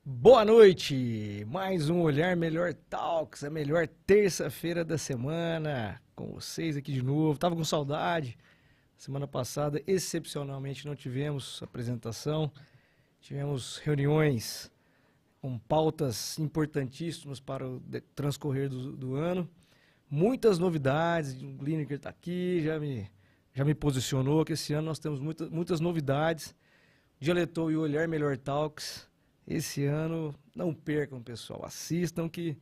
Boa noite! Mais um Olhar Melhor Talks, a melhor terça-feira da semana. Com vocês aqui de novo. Tava com saudade. Semana passada, excepcionalmente, não tivemos apresentação. Tivemos reuniões com pautas importantíssimas para o transcorrer do ano. Muitas novidades. O Lineker está aqui, já me posicionou que esse ano nós temos muitas novidades. Dialetou e Olhar Melhor Talks. Esse ano, não percam, pessoal. Assistam que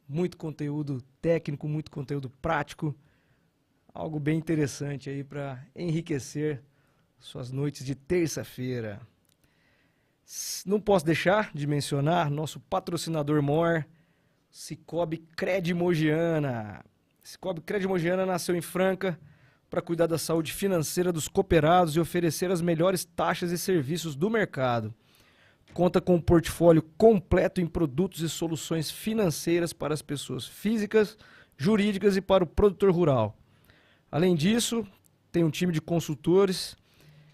muito conteúdo técnico, muito conteúdo prático. Algo bem interessante aí para enriquecer suas noites de terça-feira. Não posso deixar de mencionar nosso patrocinador maior, Cicobi Cred Mogiana. Cicobi Cred Mogiana nasceu em Franca para cuidar da saúde financeira dos cooperados e oferecer as melhores taxas e serviços do mercado. Conta com um portfólio completo em produtos e soluções financeiras para as pessoas físicas, jurídicas e para o produtor rural. Além disso, tem um time de consultores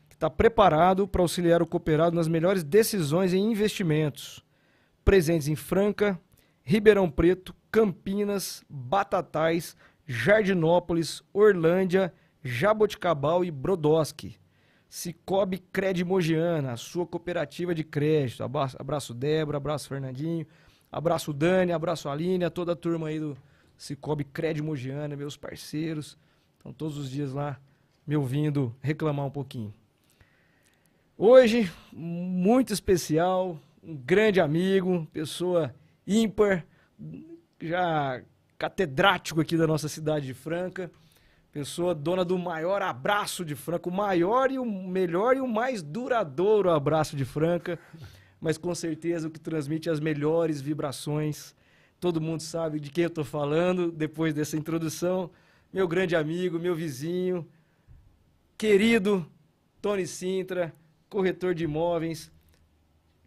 que está preparado para auxiliar o cooperado nas melhores decisões em investimentos. Presentes em Franca, Ribeirão Preto, Campinas, Batatais, Jardinópolis, Orlândia, Jaboticabal e Brodowski. Cicobi Cred Mogiana, a sua cooperativa de crédito. Abraço Débora, abraço Fernandinho, abraço Dani, abraço Aline, a toda a turma aí do Cicobi Cred Mogiana, meus parceiros. Estão todos os dias lá me ouvindo reclamar um pouquinho. Hoje, muito especial, um grande amigo, pessoa ímpar, já catedrático aqui da nossa cidade de Franca. Pessoa dona do maior abraço de Franca, o maior e o melhor e o mais duradouro abraço de Franca, mas com certeza o que transmite as melhores vibrações. Todo mundo sabe de quem eu estou falando depois dessa introdução. Meu grande amigo, meu vizinho, querido Tony Sintra, corretor de imóveis,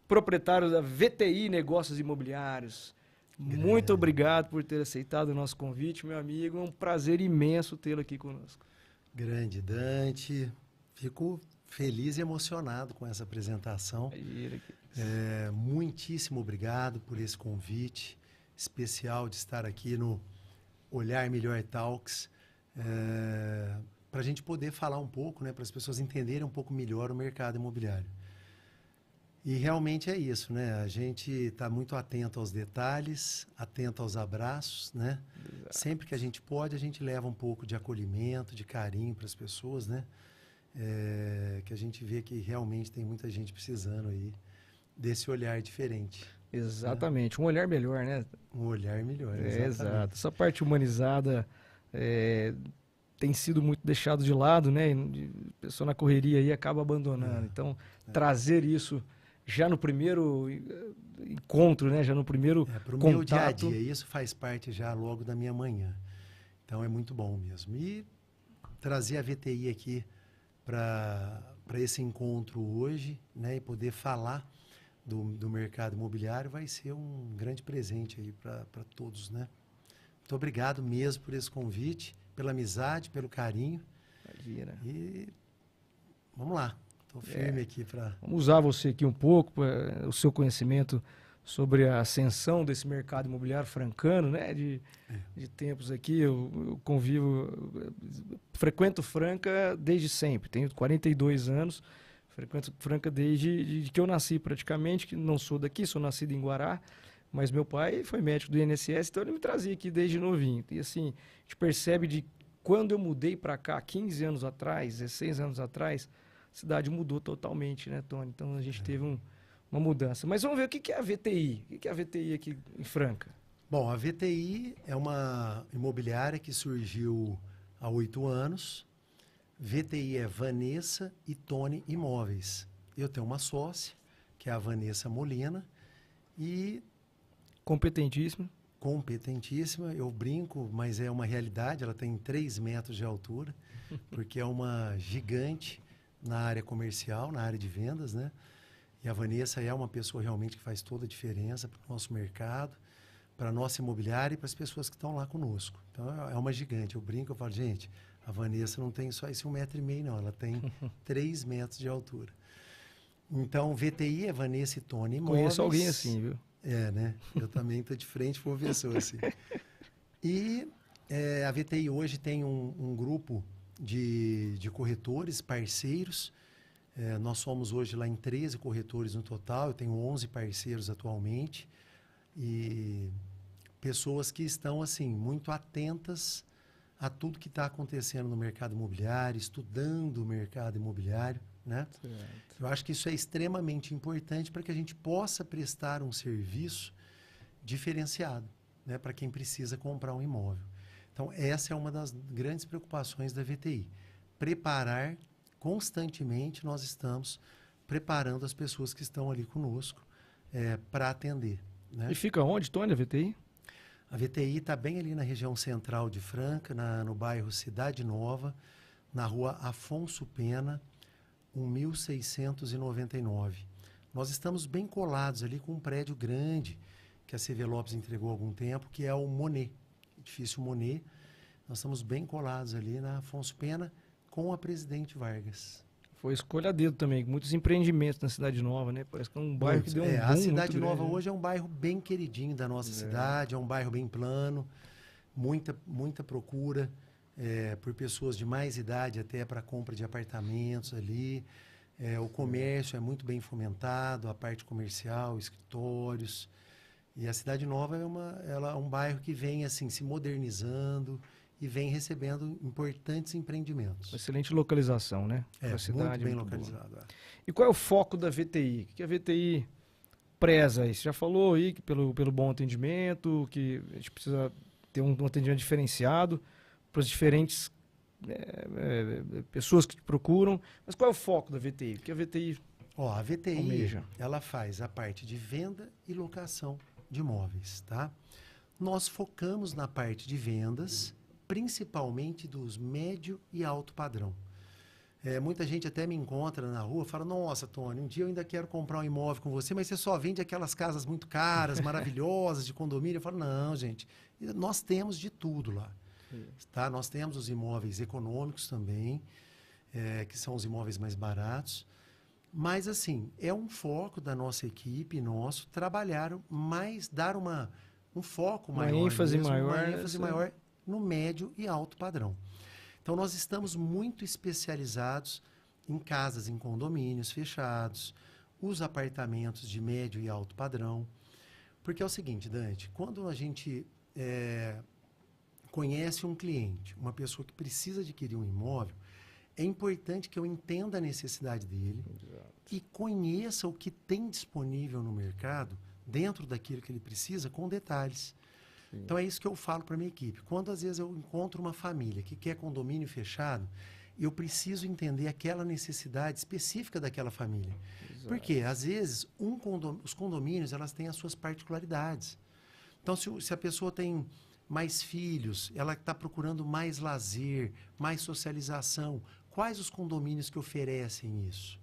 proprietário da VTI Negócios Imobiliários. Muito obrigado por ter aceitado o nosso convite, meu amigo. É um prazer imenso tê-lo aqui conosco. Grande Dante, fico feliz e emocionado com essa apresentação. Muitíssimo obrigado por esse convite especial de estar aqui no Olhar Melhor Talks, para a gente poder falar um pouco, né, para as pessoas entenderem um pouco melhor o mercado imobiliário. E realmente é isso, né? A gente está muito atento aos detalhes, atento aos abraços, né? Exato. Sempre que a gente pode, a gente leva um pouco de acolhimento, de carinho para as pessoas, né? Que a gente vê que realmente tem muita gente precisando aí desse olhar diferente. Exatamente, né? Um olhar melhor, né? Um olhar melhor, exato. Essa parte humanizada tem sido muito deixado de lado, né? A pessoa na correria aí acaba abandonando. Então, trazer isso já no primeiro encontro, né? Já no primeiro pro contato. Meu dia a dia, isso faz parte já logo da minha manhã. Então é muito bom mesmo. E trazer a VTI aqui para esse encontro hoje, né? E poder falar do mercado imobiliário vai ser um grande presente aí para todos, né? Muito obrigado mesmo por esse convite, pela amizade, pelo carinho. Imagina. E vamos lá. Estou firme aqui para... Vamos usar você aqui um pouco, o seu conhecimento sobre a ascensão desse mercado imobiliário francano, né? De tempos aqui, eu frequento Franca desde sempre, tenho 42 anos, frequento Franca desde que eu nasci praticamente, que não sou daqui, sou nascido em Guará, mas meu pai foi médico do INSS, então ele me trazia aqui desde novinho. E assim, a gente percebe de quando eu mudei para cá, 15 anos atrás, 16 anos atrás, a cidade mudou totalmente, né, Tony? Então a gente teve uma mudança. Mas vamos ver o que é a VTI. O que é a VTI aqui em Franca? Bom, a VTI é uma imobiliária que surgiu há 8 anos. VTI é Vanessa e Tony Imóveis. Eu tenho uma sócia, que é a Vanessa Molina, e... Competentíssima. Competentíssima, eu brinco, mas é uma realidade. Ela tem 3 metros de altura, porque é uma gigante na área comercial, na área de vendas, né? E a Vanessa é uma pessoa realmente que faz toda a diferença para o nosso mercado, para a nossa imobiliária e para as pessoas que estão lá conosco. Então, é uma gigante. Eu brinco, eu falo, gente, a Vanessa não tem só esse 1,5 m, não. Ela tem 3 metros de altura. Então, VTI é Vanessa e Tony Imóveis. Conheço alguém assim, viu? É, né? Eu também estou de frente para uma pessoa assim. E a VTI hoje tem um grupo de corretores, parceiros. Nós somos hoje lá em 13 corretores no total. Eu tenho 11 parceiros atualmente. E pessoas que estão, assim, muito atentas a tudo que está acontecendo no mercado imobiliário, estudando o mercado imobiliário, né? Certo. Eu acho que isso é extremamente importante para que a gente possa prestar um serviço diferenciado, né, para quem precisa comprar um imóvel. Então, essa é uma das grandes preocupações da VTI. Preparar, constantemente, nós estamos preparando as pessoas que estão ali conosco para atender. Né? E fica onde, Tony, a VTI? A VTI está bem ali na região central de Franca, no bairro Cidade Nova, na rua Afonso Pena, 1699. Nós estamos bem colados ali com um prédio grande que a CV Lopes entregou há algum tempo, que é o Monet, edifício Monet. Nós estamos bem colados ali na Afonso Pena com a Presidente Vargas. Foi escolha a dedo também, muitos empreendimentos na Cidade Nova, né? Parece que é um bairro que deu um boom A Cidade muito Nova grande, hoje é um bairro bem queridinho da nossa cidade, é um bairro bem plano, muita procura por pessoas de mais idade até para compra de apartamentos ali. O comércio é muito bem fomentado, a parte comercial, escritórios. E a Cidade Nova ela é um bairro que vem assim se modernizando e vem recebendo importantes empreendimentos. Excelente localização, né? É, cidade, muito bem muito localizado. E qual é o foco da VTI? O que a VTI preza aí? Você já falou aí que pelo bom atendimento, que a gente precisa ter um atendimento diferenciado para as diferentes pessoas que te procuram. Mas qual é o foco da VTI? O que a VTI a VTI, almeja? ela faz a parte de venda e locação de imóveis, tá? Nós focamos na parte de vendas, principalmente dos médio e alto padrão. Muita gente até me encontra na rua e fala, nossa, Tony, um dia eu ainda quero comprar um imóvel com você, mas você só vende aquelas casas muito caras, maravilhosas, de condomínio. Eu falo, não, gente, nós temos de tudo lá. Tá? Nós temos os imóveis econômicos também, que são os imóveis mais baratos. Mas, assim, é um foco da nossa equipe, nosso, trabalhar mais, dar um foco maior. Uma ênfase maior no médio e alto padrão. Então, nós estamos muito especializados em casas, em condomínios fechados, os apartamentos de médio e alto padrão. Porque é o seguinte, Dante, quando a gente conhece um cliente, uma pessoa que precisa adquirir um imóvel, é importante que eu entenda a necessidade dele. Exato. E conheça o que tem disponível no mercado, dentro daquilo que ele precisa, com detalhes. Sim. Então, é isso que eu falo para a minha equipe. Quando, às vezes, eu encontro uma família que quer condomínio fechado, eu preciso entender aquela necessidade específica daquela família. Exato. Porque, às vezes, os condomínios elas têm as suas particularidades. Então, se a pessoa tem mais filhos, ela está procurando mais lazer, mais socialização, quais os condomínios que oferecem isso?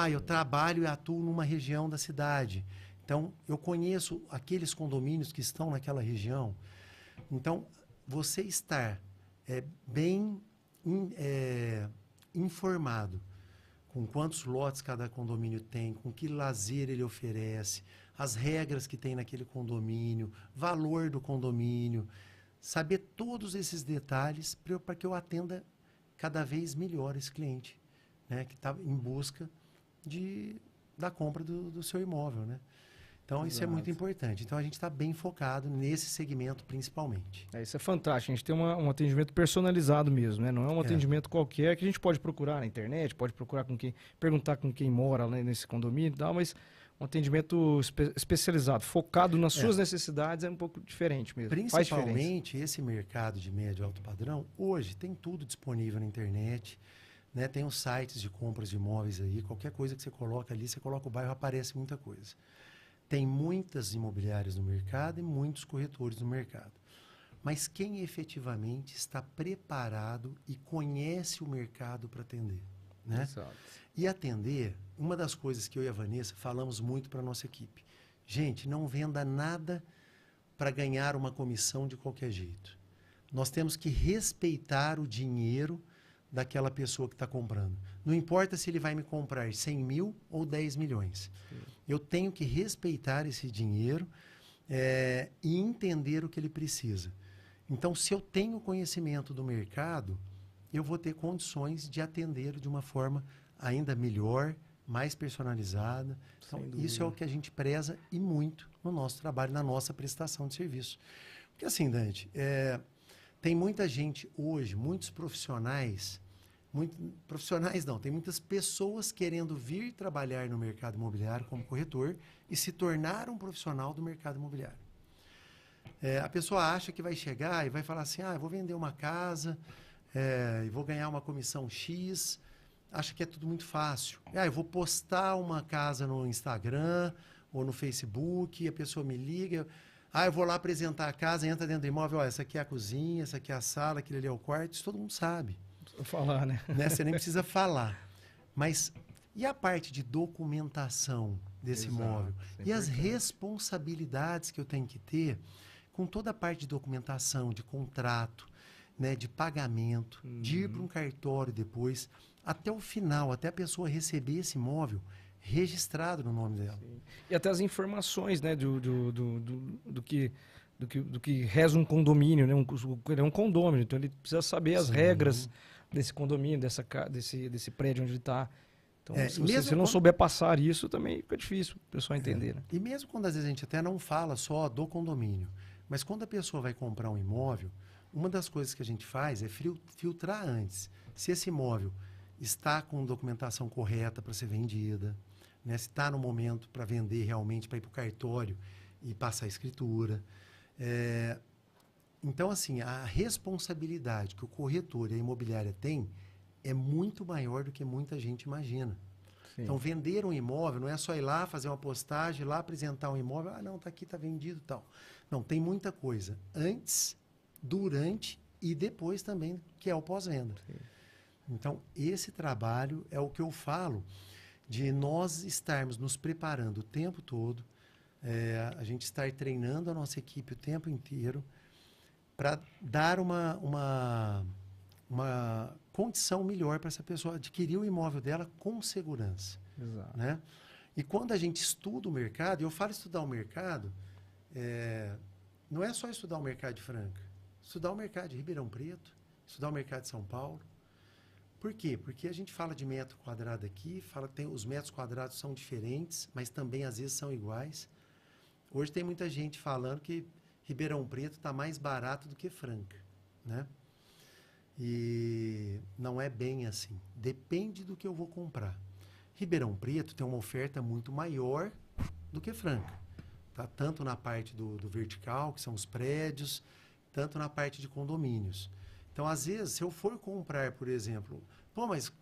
Eu trabalho e atuo numa região da cidade. Então, eu conheço aqueles condomínios que estão naquela região. Então, você estar bem informado com quantos lotes cada condomínio tem, com que lazer ele oferece, as regras que tem naquele condomínio, valor do condomínio, saber todos esses detalhes para que eu atenda cada vez melhor esse cliente, né, que está em busca da compra do seu imóvel, né? Então, Exato. Isso é muito importante. Então, a gente está bem focado nesse segmento, principalmente. Isso é fantástico. A gente tem um atendimento personalizado mesmo, né? Não é um atendimento qualquer que a gente pode procurar na internet, pode procurar perguntar com quem mora lá nesse condomínio e tal, mas um atendimento especializado, focado nas suas necessidades, é um pouco diferente mesmo. Principalmente esse mercado de médio e alto padrão, hoje tem tudo disponível na internet, né? Tem os sites de compras de imóveis aí, qualquer coisa que você coloca ali, você coloca o bairro, aparece muita coisa. Tem muitas imobiliárias no mercado e muitos corretores no mercado. Mas quem efetivamente está preparado e conhece o mercado para atender, né? Exato. E atender, uma das coisas que eu e a Vanessa falamos muito para a nossa equipe. Gente, não venda nada para ganhar uma comissão de qualquer jeito. Nós temos que respeitar o dinheiro daquela pessoa que está comprando. Não importa se ele vai me comprar 100 mil ou 10 milhões. Eu tenho que respeitar esse dinheiro e entender o que ele precisa. Então, se eu tenho conhecimento do mercado, eu vou ter condições de atender de uma forma ainda melhor, mais personalizada. Então, isso é o que a gente preza e muito no nosso trabalho, na nossa prestação de serviço. Porque assim, Dante, tem muita gente hoje, muitos profissionais, tem muitas pessoas querendo vir trabalhar no mercado imobiliário como corretor e se tornar um profissional do mercado imobiliário. A pessoa acha que vai chegar e vai falar assim, eu vou vender uma casa e vou ganhar uma comissão X, acha que é tudo muito fácil. Eu vou postar uma casa no Instagram ou no Facebook, e a pessoa me liga, eu vou lá apresentar a casa, entra dentro do imóvel, essa aqui é a cozinha, essa aqui é a sala, aquele ali é o quarto, isso todo mundo sabe. Falar, né? Você nem precisa falar. Mas e a parte de documentação desse imóvel? E as responsabilidades que eu tenho que ter com toda a parte de documentação, de contrato, né, de pagamento, de ir para um cartório depois, até o final, até a pessoa receber esse imóvel registrado no nome dela. Sim. E até as informações, né, do que reza um condomínio, né? Ele é um condômino, então ele precisa saber as regras desse condomínio, desse prédio onde ele está. Então, se você não souber passar isso, também fica difícil o pessoal entender. Né? E mesmo quando às vezes a gente até não fala só do condomínio, mas quando a pessoa vai comprar um imóvel, uma das coisas que a gente faz é filtrar antes. Se esse imóvel está com documentação correta para ser vendida, né? Se está no momento para vender realmente, para ir para o cartório e passar a escritura. Então, assim, a responsabilidade que o corretor e a imobiliária têm é muito maior do que muita gente imagina. Sim. Então, vender um imóvel não é só ir lá, fazer uma postagem, ir lá apresentar um imóvel, não, está aqui, está vendido e tal. Não, tem muita coisa antes, durante e depois também, que é o pós-venda. Então, esse trabalho é o que eu falo de nós estarmos nos preparando o tempo todo, a gente estar treinando a nossa equipe o tempo inteiro para dar uma condição melhor para essa pessoa adquirir o imóvel dela com segurança. Exato. Né? E quando a gente estuda o mercado, eu falo estudar o mercado, não é só estudar o mercado de Franca, estudar o mercado de Ribeirão Preto, estudar o mercado de São Paulo. Por quê? Porque a gente fala de metro quadrado aqui, os metros quadrados são diferentes, mas também às vezes são iguais. Hoje tem muita gente falando que Ribeirão Preto está mais barato do que Franca, né? E não é bem assim. Depende do que eu vou comprar. Ribeirão Preto tem uma oferta muito maior do que Franca. Tá? Tanto na parte do vertical, que são os prédios, tanto na parte de condomínios. Então, às vezes, se eu for comprar, por exemplo, mas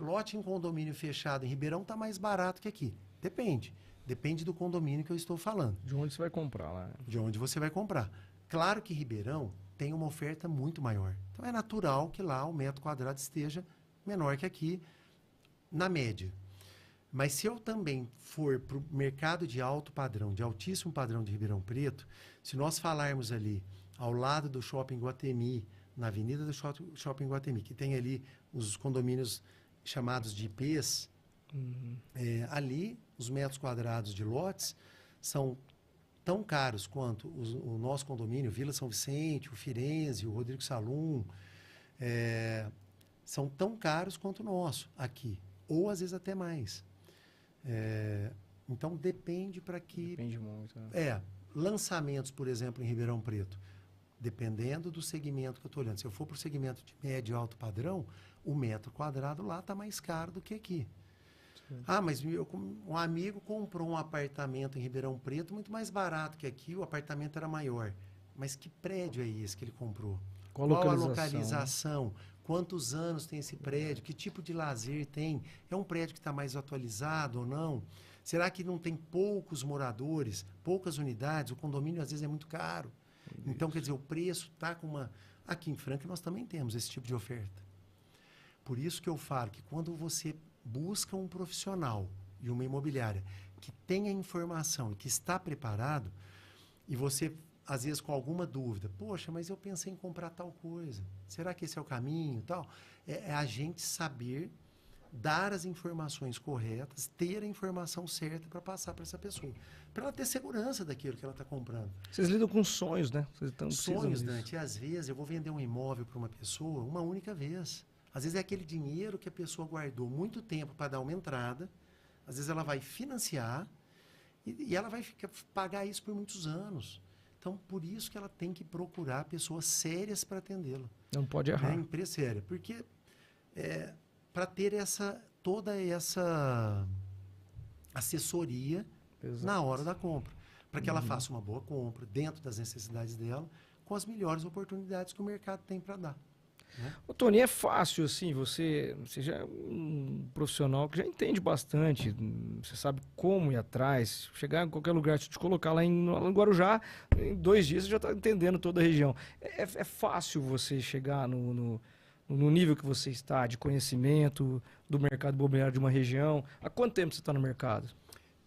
lote em condomínio fechado em Ribeirão está mais barato que aqui. Depende. Depende do condomínio que eu estou falando. De onde você vai comprar lá. De onde você vai comprar. Claro que Ribeirão tem uma oferta muito maior. Então, é natural que lá o metro quadrado esteja menor que aqui, na média. Mas se eu também for para o mercado de alto padrão, de altíssimo padrão de Ribeirão Preto, se nós falarmos ali ao lado do Shopping Guatemi, na avenida do Shopping Guatemi, que tem ali os condomínios chamados de IPs, ali os metros quadrados de lotes são tão caros quanto o nosso condomínio, Vila São Vicente, o Firenze, o Rodrigo Salum, são tão caros quanto o nosso aqui, ou às vezes até mais. Então depende para que... Depende muito. Né? Lançamentos, por exemplo, em Ribeirão Preto, dependendo do segmento que eu estou olhando. Se eu for para o segmento de médio e alto padrão, o metro quadrado lá está mais caro do que aqui. Sim. Mas um amigo comprou um apartamento em Ribeirão Preto muito mais barato que aqui, o apartamento era maior. Mas que prédio é esse que ele comprou? Qual a localização? Quantos anos tem esse prédio? Que tipo de lazer tem? É um prédio que está mais atualizado ou não? Será que não tem poucos moradores, poucas unidades? O condomínio às vezes é muito caro. Então, quer dizer, o preço está com uma... Aqui em Franca nós também temos esse tipo de oferta. Por isso que eu falo que quando você busca um profissional e uma imobiliária que tenha informação e que está preparado, e você às vezes com alguma dúvida. Poxa, mas eu pensei em comprar tal coisa. Será que esse é o caminho? Tal? É a gente saber dar as informações corretas, ter a informação certa para passar para essa pessoa. Para ela ter segurança daquilo que ela está comprando. Vocês lidam com sonhos, né? Vocês estão Sonhos, disso. Dante. E às vezes eu vou vender um imóvel para uma pessoa uma única vez. Às vezes é aquele dinheiro que a pessoa guardou muito tempo para dar uma entrada. Às vezes ela vai financiar e ela vai pagar isso por muitos anos. Então, por isso que ela tem que procurar pessoas sérias para atendê-la. Não pode errar. Empresa séria. Porque para ter toda essa assessoria na hora da compra. Para que ela faça uma boa compra, dentro das necessidades dela, com as melhores oportunidades que o mercado tem para dar. Né? Ô, Tony, é fácil, assim, você já é um profissional que já entende bastante, você sabe como ir atrás, chegar em qualquer lugar, te colocar lá em Guarujá, em 2 dias você já está entendendo toda a região. É fácil você chegar no nível que você está, de conhecimento do mercado imobiliário de uma região. Há quanto tempo você está no mercado?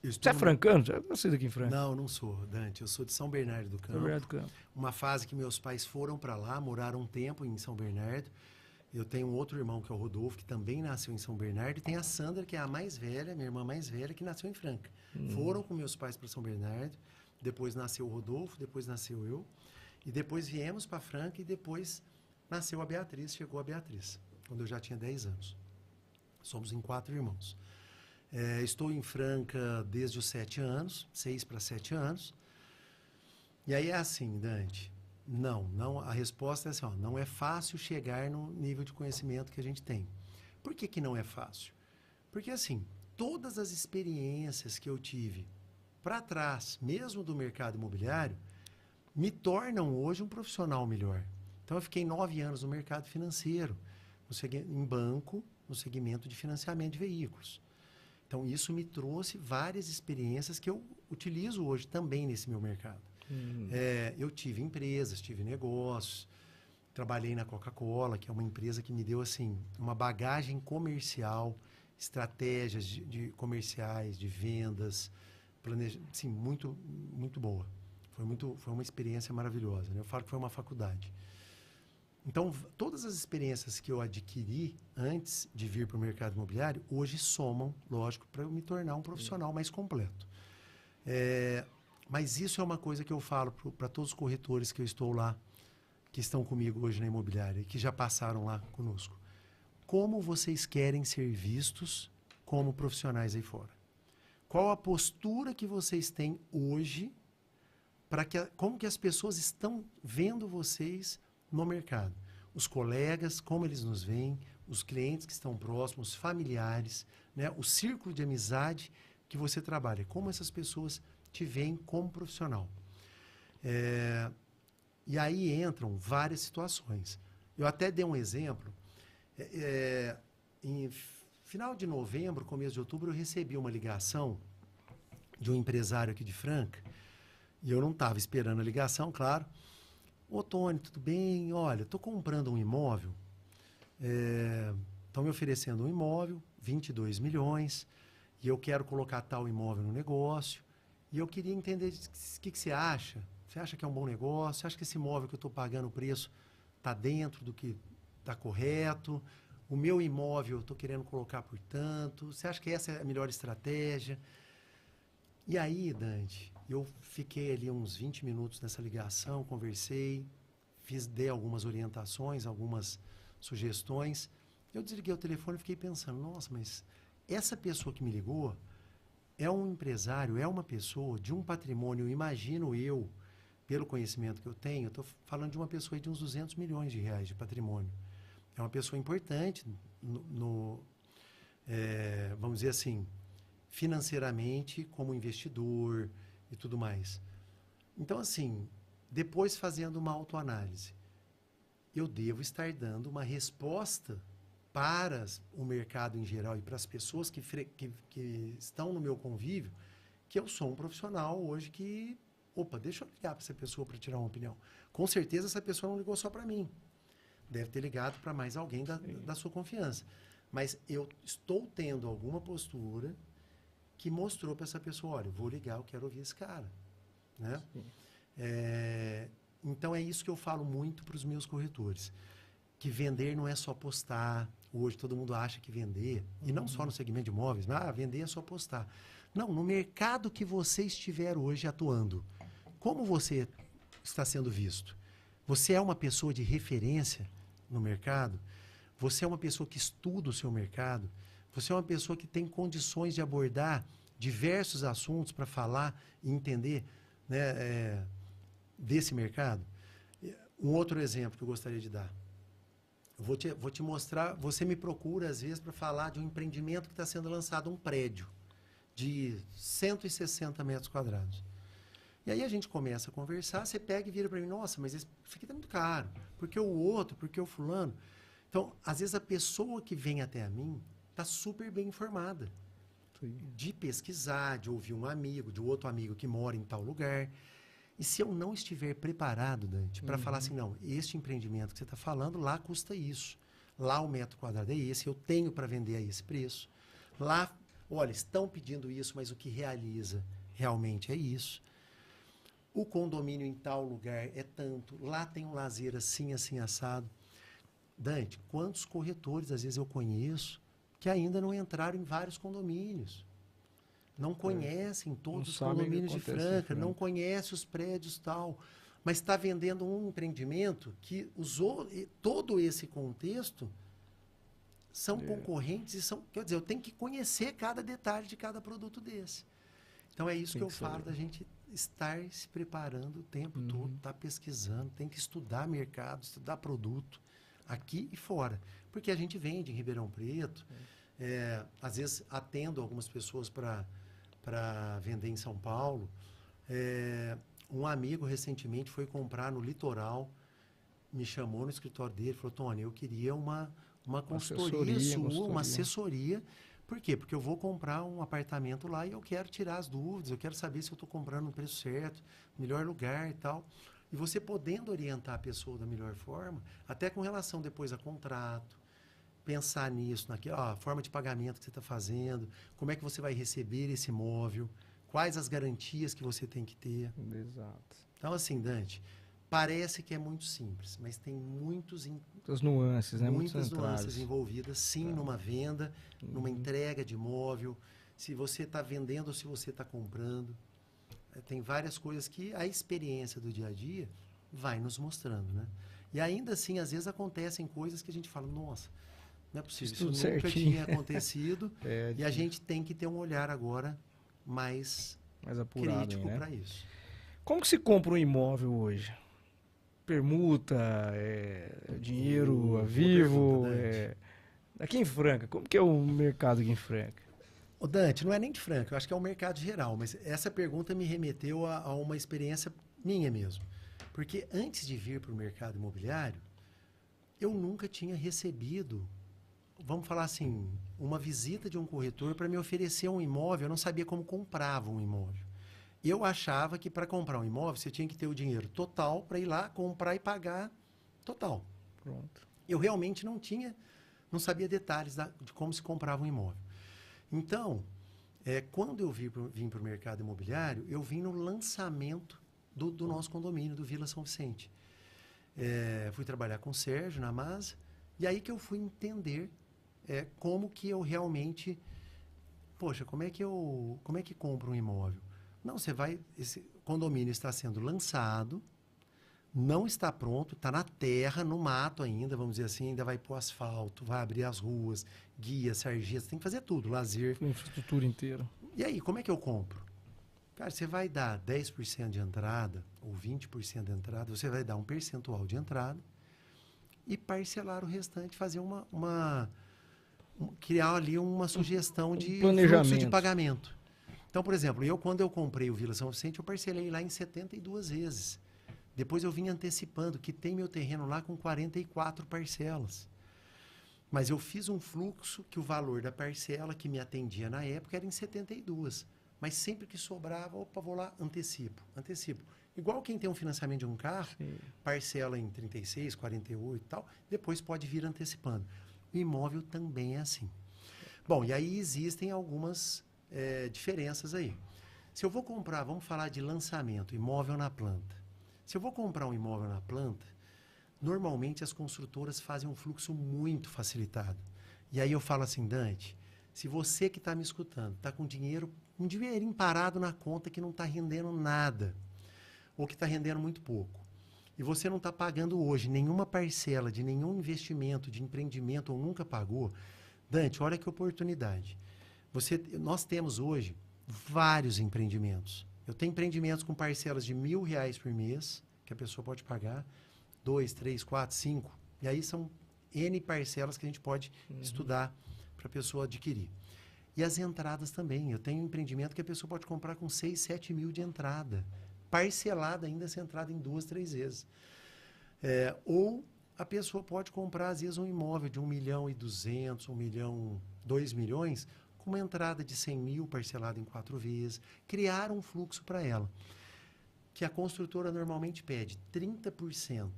Você é francano? Eu sei daqui em Franca. Não sou, Dante. Eu sou de São Bernardo do Campo. São Bernardo do Campo. Uma fase que meus pais foram para lá, moraram um tempo em São Bernardo. Eu tenho um outro irmão, que é o Rodolfo, que também nasceu em São Bernardo. E tem a Sandra, que é a mais velha, minha irmã mais velha, que nasceu em Franca. Foram com meus pais para São Bernardo. Depois nasceu o Rodolfo, depois nasceu eu. E depois viemos para Franca e depois nasceu a Beatriz, chegou a Beatriz, quando eu já tinha 10 anos. Somos em 4 irmãos. Estou em Franca desde os 7 anos, 6 para 7 anos. E aí é assim, Dante, não, a resposta é assim, não é fácil chegar no nível de conhecimento que a gente tem. Por que não é fácil? Porque assim, todas as experiências que eu tive para trás, mesmo do mercado imobiliário, me tornam hoje um profissional melhor. Então eu fiquei 9 anos no mercado financeiro, em banco, no segmento de financiamento de veículos. Então, isso me trouxe várias experiências que eu utilizo hoje também nesse meu mercado. Eu tive empresas, tive negócios, trabalhei na Coca-Cola, que é uma empresa que me deu assim uma bagagem comercial, estratégias de comerciais, de vendas, assim, muito, muito boa. Foi uma experiência maravilhosa. Né? Eu falo que foi uma faculdade. Então, todas as experiências que eu adquiri antes de vir para o mercado imobiliário, hoje somam, lógico, para eu me tornar um profissional mais completo. Mas isso é uma coisa que eu falo para todos os corretores que eu estou lá, que estão comigo hoje na imobiliária, e que já passaram lá conosco. Como vocês querem ser vistos como profissionais aí fora? Qual a postura que vocês têm hoje, como que as pessoas estão vendo vocês no mercado? Os colegas, como eles nos veem, os clientes que estão próximos, os familiares, né? O círculo de amizade que você trabalha, como essas pessoas te veem como profissional. E aí entram várias situações. Eu até dei um exemplo. Em final de novembro, começo de outubro, eu recebi uma ligação de um empresário aqui de Franca, e eu não estava esperando a ligação, claro. Ô, Tony, tudo bem? Olha, estou comprando um imóvel, estão me oferecendo um imóvel, 22 milhões, e eu quero colocar tal imóvel no negócio, e eu queria entender o que você acha. Você acha que é um bom negócio? Você acha que esse imóvel que eu estou pagando o preço está dentro do que está correto? O meu imóvel eu estou querendo colocar por tanto? Você acha que essa é a melhor estratégia? E aí, Dante, eu fiquei ali uns 20 minutos nessa ligação, conversei, dei algumas orientações, algumas sugestões. Eu desliguei o telefone e fiquei pensando, nossa, mas essa pessoa que me ligou é um empresário, é uma pessoa de um patrimônio, imagino eu, pelo conhecimento que eu tenho, estou falando de uma pessoa de uns 200 milhões de reais de patrimônio. É uma pessoa importante, vamos dizer assim, financeiramente, como investidor e tudo mais. Então, assim, depois fazendo uma autoanálise, eu devo estar dando uma resposta para o mercado em geral e para as pessoas que estão no meu convívio, que eu sou um profissional hoje que, deixa eu ligar para essa pessoa para tirar uma opinião. Com certeza essa pessoa não ligou só para mim. Deve ter ligado para mais alguém da sua confiança. Mas eu estou tendo alguma postura que mostrou para essa pessoa, olha, eu vou ligar, eu quero ouvir esse cara. Né? Então, é isso que eu falo muito para os meus corretores. Que vender não é só postar. Hoje todo mundo acha que vender, e não só no segmento de imóveis, mas vender é só postar. Não, no mercado que você estiver hoje atuando, como você está sendo visto? Você é uma pessoa de referência no mercado? Você é uma pessoa que estuda o seu mercado? Você é uma pessoa que tem condições de abordar diversos assuntos para falar e entender, né, desse mercado? Um outro exemplo que eu gostaria de dar. Vou te mostrar, você me procura às vezes para falar de um empreendimento que está sendo lançado, um prédio de 160 metros quadrados. E aí a gente começa a conversar, você pega e vira para mim, nossa, mas isso aqui está muito caro, porque o outro, porque o fulano. Então, às vezes a pessoa que vem até a mim está super bem informada. Sim. De pesquisar, de ouvir um amigo, de outro amigo que mora em tal lugar. E se eu não estiver preparado, Dante, para falar assim, não, este empreendimento que você está falando, lá custa isso. Lá o metro quadrado é esse, eu tenho para vender a esse preço. Lá, olha, estão pedindo isso, mas o que realiza realmente é isso. O condomínio em tal lugar é tanto. Lá tem um lazer assim, assim, assado. Dante, quantos corretores, às vezes, eu conheço que ainda não entraram em vários condomínios? Não conhecem todos os condomínios de Franca, não conhecem os prédios tal, mas está vendendo um empreendimento que usou todo esse contexto, são concorrentes e são... Quer dizer, eu tenho que conhecer cada detalhe de cada produto desse. Então, é isso que eu falo, da gente estar se preparando o tempo todo, estar pesquisando, tem que estudar mercado, estudar produto, aqui e fora. Porque a gente vende em Ribeirão Preto, às vezes atendo algumas pessoas para vender em São Paulo. Um amigo recentemente foi comprar no litoral, me chamou no escritório dele, falou, Tony, eu queria uma consultoria sua, uma assessoria. Por quê? Porque eu vou comprar um apartamento lá e eu quero tirar as dúvidas, eu quero saber se eu estou comprando no preço certo, melhor lugar e tal. E você podendo orientar a pessoa da melhor forma, até com relação depois a contrato, pensar nisso, a forma de pagamento que você está fazendo, como é que você vai receber esse imóvel, quais as garantias que você tem que ter. Exato. Então, assim, Dante, parece que é muito simples, mas tem muitas nuances, né? Muitas nuances envolvidas, sim, numa venda, numa entrega de imóvel, se você está vendendo ou se você está comprando. Tem várias coisas que a experiência do dia a dia vai nos mostrando, né? E ainda assim, às vezes acontecem coisas que a gente fala, nossa, não é possível, isso nunca tinha acontecido. E a gente tem que ter um olhar agora mais apurado, crítico, né, para isso. Como que se compra um imóvel hoje? Permuta, dinheiro a vivo? Aqui em Franca, como que é o mercado aqui em Franca? Ô Dante, não é nem de Franca, eu acho que é um mercado geral, mas essa pergunta me remeteu a uma experiência minha mesmo. Porque antes de vir para o mercado imobiliário, eu nunca tinha recebido, vamos falar assim, uma visita de um corretor para me oferecer um imóvel. Eu não sabia como comprava um imóvel. Eu achava que para comprar um imóvel você tinha que ter o dinheiro total para ir lá comprar e pagar total. Pronto. Eu realmente não sabia detalhes de como se comprava um imóvel. Então, quando eu vim para o mercado imobiliário, eu vim no lançamento do nosso condomínio, do Vila São Vicente. Fui trabalhar com o Sérgio na Masa, e aí que eu fui entender como que eu realmente... Poxa, como é que compro um imóvel? Não, esse condomínio está sendo lançado, não está pronto, está na terra, no mato ainda, vamos dizer assim, ainda vai pôr asfalto, vai abrir as ruas, guias, sarjetas, tem que fazer tudo, lazer. Infraestrutura inteira. E aí, como é que eu compro? Cara, você vai dar 10% de entrada, ou 20% de entrada, você vai dar um percentual de entrada e parcelar o restante, fazer criar ali uma sugestão de fluxo de pagamento. Então, por exemplo, quando eu comprei o Vila São Vicente, eu parcelei lá em 72 vezes. Depois eu vim antecipando, que tem meu terreno lá com 44 parcelas. Mas eu fiz um fluxo que o valor da parcela que me atendia na época era em 72. Mas sempre que sobrava, vou lá, antecipo. Igual quem tem um financiamento de um carro, sim, parcela em 36, 48 e tal, depois pode vir antecipando. O imóvel também é assim. Bom, e aí existem algumas diferenças aí. Se eu vou comprar, vamos falar de lançamento, imóvel na planta. Se eu vou comprar um imóvel na planta, normalmente as construtoras fazem um fluxo muito facilitado. E aí eu falo assim, Dante, se você que está me escutando está com dinheiro, um dinheirinho parado na conta que não está rendendo nada, ou que está rendendo muito pouco, e você não está pagando hoje nenhuma parcela de nenhum investimento, de empreendimento, ou nunca pagou, Dante, olha que oportunidade. Nós temos hoje vários empreendimentos. Eu tenho empreendimentos com parcelas de R$ 1.000 por mês, que a pessoa pode pagar, 2, 3, 4, 5. E aí são N parcelas que a gente pode estudar para a pessoa adquirir. E as entradas também. Eu tenho um empreendimento que a pessoa pode comprar com 6, 7 mil de entrada. Parcelada ainda, essa entrada em 2, 3 vezes. Ou a pessoa pode comprar, às vezes, um imóvel de 1.200.000, 1 milhão, 2 milhões, com uma entrada de 100 mil parcelada em 4 vezes. Criar um fluxo para ela. Que a construtora normalmente pede 30%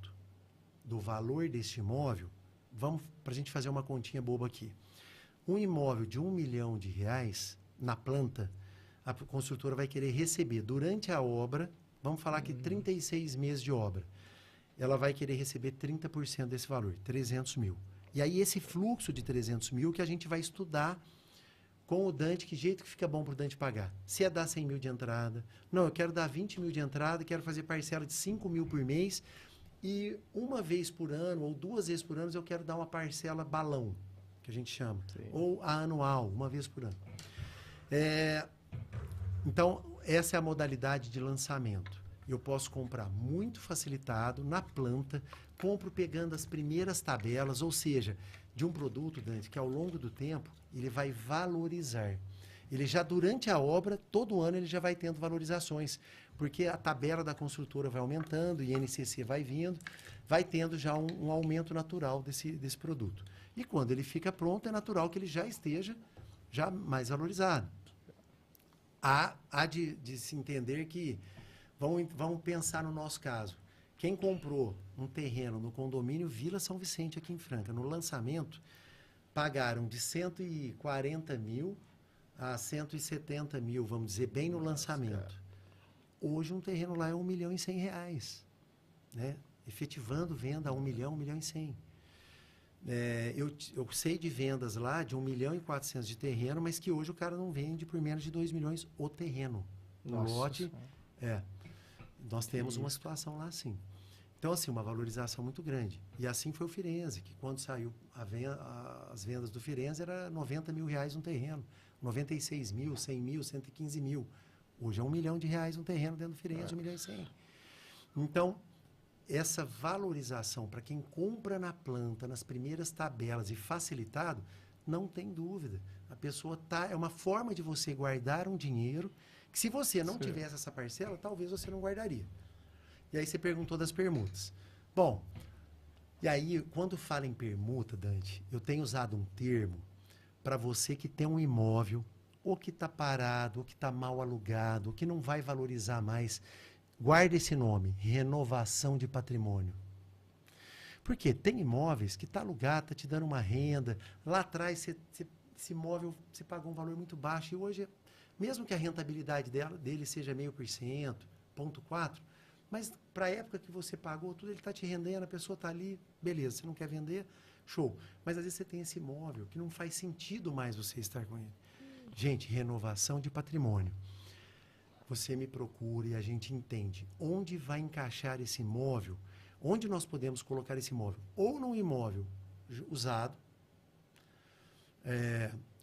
do valor deste imóvel. Vamos, para a gente fazer uma continha boba aqui. Um imóvel de R$ 1 milhão na planta, a construtora vai querer receber durante a obra, vamos falar que 36 meses de obra, ela vai querer receber 30% desse valor, 300 mil. E aí esse fluxo de 300 mil que a gente vai estudar com o Dante, que jeito que fica bom para o Dante pagar. Se é dar 100 mil de entrada, não, eu quero dar 20 mil de entrada, quero fazer parcela de 5 mil por mês e uma vez por ano ou 2 vezes por ano eu quero dar uma parcela balão, que a gente chama, sim, ou a anual, uma vez por ano. Então, essa é a modalidade de lançamento. Eu posso comprar muito facilitado, na planta, compro pegando as primeiras tabelas, ou seja, de um produto, Dante, que ao longo do tempo, ele vai valorizar. Ele já, durante a obra, todo ano ele já vai tendo valorizações, porque a tabela da construtora vai aumentando, o INCC vai vindo, vai tendo já um aumento natural desse produto. E quando ele fica pronto, é natural que ele já esteja já mais valorizado. Há de se entender que, vamos pensar no nosso caso, quem comprou um terreno no condomínio Vila São Vicente, aqui em Franca, no lançamento, pagaram de 140 mil a 170 mil, vamos dizer, bem no lançamento. Hoje um terreno lá é R$ 1.100.000, né? Efetivando venda a 1 milhão, 1 milhão e 100. Eu sei de vendas lá de 1.400.000 de terreno, mas que hoje o cara não vende por menos de 2 milhões o terreno. O lote, nós temos uma situação lá assim. Então, assim, uma valorização muito grande. E assim foi o Firenze, que quando saiu as vendas do Firenze era R$ 90 mil um terreno, 96 mil, 100 mil, 115 mil. Hoje é R$ 1 milhão um terreno dentro do Firenze, 1 milhão e 100. Então, essa valorização para quem compra na planta, nas primeiras tabelas e facilitado, não tem dúvida. A pessoa é uma forma de você guardar um dinheiro que, se você não tivesse essa parcela, talvez você não guardaria. E aí você perguntou das permutas. Bom, e aí quando fala em permuta, Dante, eu tenho usado um termo para você que tem um imóvel, ou que está parado, ou que está mal alugado, ou que não vai valorizar mais. Guarda esse nome, renovação de patrimônio. Porque tem imóveis que está alugado, está te dando uma renda. Lá atrás, esse imóvel, você pagou um valor muito baixo. E hoje, mesmo que a rentabilidade dele seja 0,5%, 0,4%, mas para a época que você pagou tudo, ele está te rendendo, a pessoa está ali, beleza, você não quer vender, show. Mas às vezes você tem esse imóvel que não faz sentido mais você estar com ele. Gente, renovação de patrimônio. Você me procura e a gente entende onde vai encaixar esse imóvel, onde nós podemos colocar esse imóvel. Ou num imóvel usado,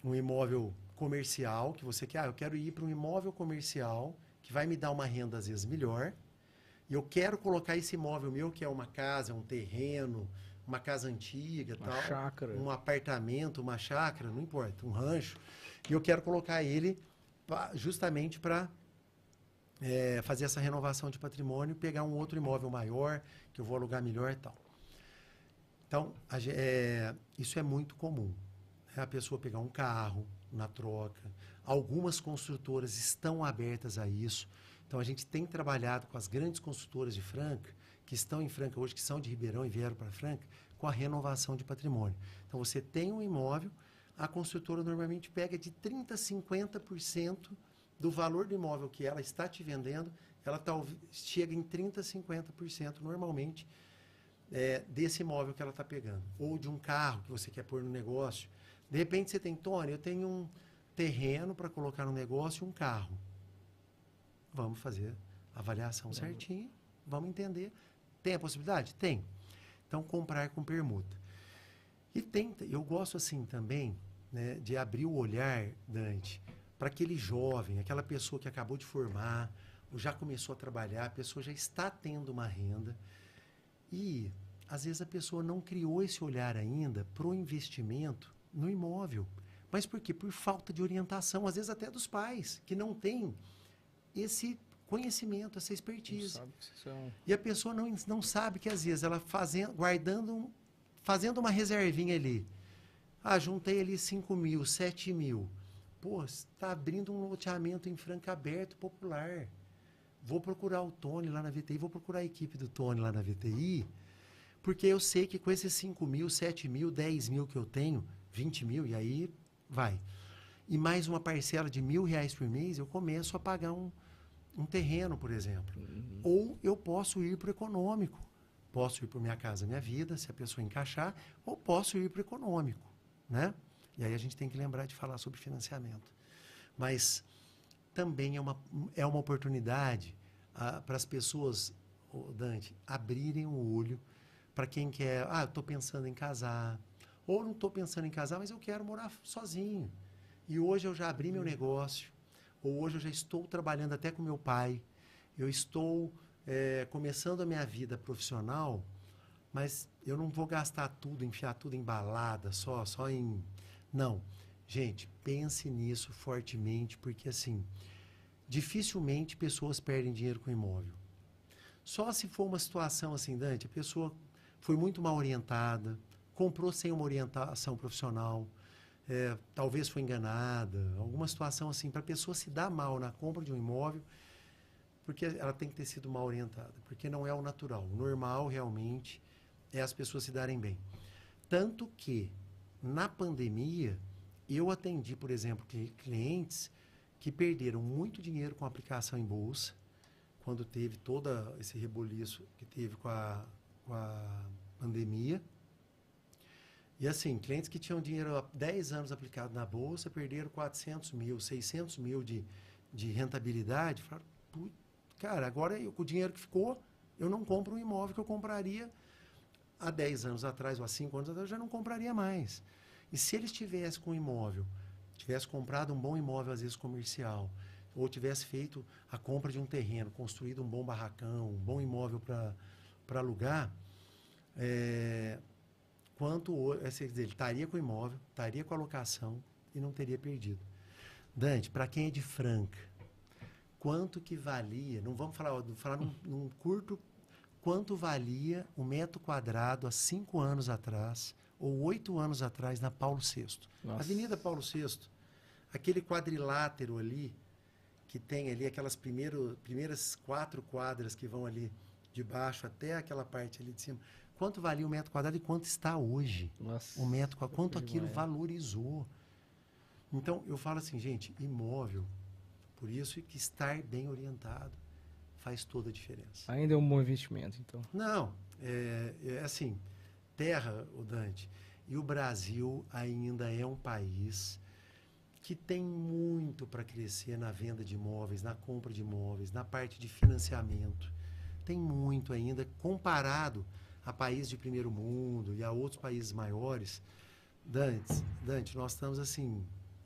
um imóvel comercial, que você quer, eu quero ir para um imóvel comercial, que vai me dar uma renda às vezes melhor, e eu quero colocar esse imóvel meu, que é uma casa, um terreno, uma casa antiga, uma chácara, um apartamento, uma chácara, não importa, um rancho, e eu quero colocar ele justamente para fazer essa renovação de patrimônio, pegar um outro imóvel maior, que eu vou alugar melhor e tal. Então, isso é muito comum. A pessoa pegar um carro na troca. Algumas construtoras estão abertas a isso. Então, a gente tem trabalhado com as grandes construtoras de Franca, que estão em Franca hoje, que são de Ribeirão e vieram para Franca, com a renovação de patrimônio. Então, você tem um imóvel, a construtora normalmente pega de 30% a 50% do valor do imóvel que ela está te vendendo ela talvez chega em 30%, 50% normalmente desse imóvel que ela está pegando. Ou de um carro que você quer pôr no negócio. De repente você tem, Tony, eu tenho um terreno para colocar no negócio e um carro. Vamos fazer a avaliação certinho, vamos entender. Tem a possibilidade? Tem. Então, comprar com permuta. E eu gosto assim também, né, de abrir o olhar, Dante, para aquele jovem, aquela pessoa que acabou de formar, ou já começou a trabalhar, a pessoa já está tendo uma renda. E, às vezes, a pessoa não criou esse olhar ainda para o investimento no imóvel. Mas por quê? Por falta de orientação, às vezes até dos pais, que não têm esse conhecimento, essa expertise. Não sabe que são... E a pessoa não sabe que, às vezes, ela fazendo uma reservinha ali. Ah, juntei ali 5 mil, 7 mil. Pô, está abrindo um loteamento em Franca Aberto popular. Vou procurar o Tony lá na VTI, vou procurar a equipe do Tony lá na VTI, porque eu sei que com esses 5 mil, 7 mil, 10 mil que eu tenho, 20 mil, e aí vai. E mais uma parcela de R$ 1.000 por mês, eu começo a pagar um terreno, por exemplo. Ou eu posso ir para o econômico. Posso ir para Minha Casa Minha Vida, se a pessoa encaixar, ou posso ir para o econômico, né? E aí a gente tem que lembrar de falar sobre financiamento. Mas também é uma oportunidade para as pessoas, Dante, abrirem o olho para quem quer, eu estou pensando em casar, ou não estou pensando em casar, mas eu quero morar sozinho. E hoje eu já abri meu negócio, ou hoje eu já estou trabalhando até com meu pai, eu estou começando a minha vida profissional, mas eu não vou gastar tudo, enfiar tudo em balada, só em... Não. Gente, pense nisso fortemente, porque assim, dificilmente pessoas perdem dinheiro com imóvel. Só se for uma situação assim, Dante, a pessoa foi muito mal orientada, comprou sem uma orientação profissional, talvez foi enganada, alguma situação assim, para a pessoa se dar mal na compra de um imóvel, porque ela tem que ter sido mal orientada, porque não é o natural. O normal, realmente, é as pessoas se darem bem. Tanto que, na pandemia, eu atendi, por exemplo, clientes que perderam muito dinheiro com a aplicação em bolsa, quando teve todo esse reboliço que teve com a pandemia. E assim, clientes que tinham dinheiro há 10 anos aplicado na bolsa, perderam 400 mil, 600 mil de rentabilidade. Falaram, cara, agora com o dinheiro que ficou, eu não compro um imóvel que eu compraria há 10 anos atrás ou há 5 anos atrás, eu já não compraria mais. E se eles tivessem com um imóvel, tivesse comprado um bom imóvel, às vezes comercial, ou tivesse feito a compra de um terreno, construído um bom barracão, um bom imóvel para alugar, ele estaria com o imóvel, estaria com a locação e não teria perdido. Dante, para quem é de Franca, quanto que valia, não vamos falar num curto, quanto valia o metro quadrado há 5 anos atrás, ou 8 anos atrás, na Paulo VI. Nossa. Avenida Paulo VI, aquele quadrilátero ali, que tem ali aquelas primeiras 4 quadras que vão ali de baixo até aquela parte ali de cima. Quanto valia o metro quadrado e quanto está hoje? Nossa. O metro quadrado, quanto aquilo valorizou. Então, eu falo assim, gente, imóvel, por isso que estar bem orientado faz toda a diferença. Ainda é um bom investimento, então. Não, assim, terra, o Dante, e o Brasil ainda é um país que tem muito para crescer na venda de imóveis, na compra de imóveis, na parte de financiamento. Tem muito ainda, comparado a países de primeiro mundo e a outros países maiores. Dante, nós estamos assim,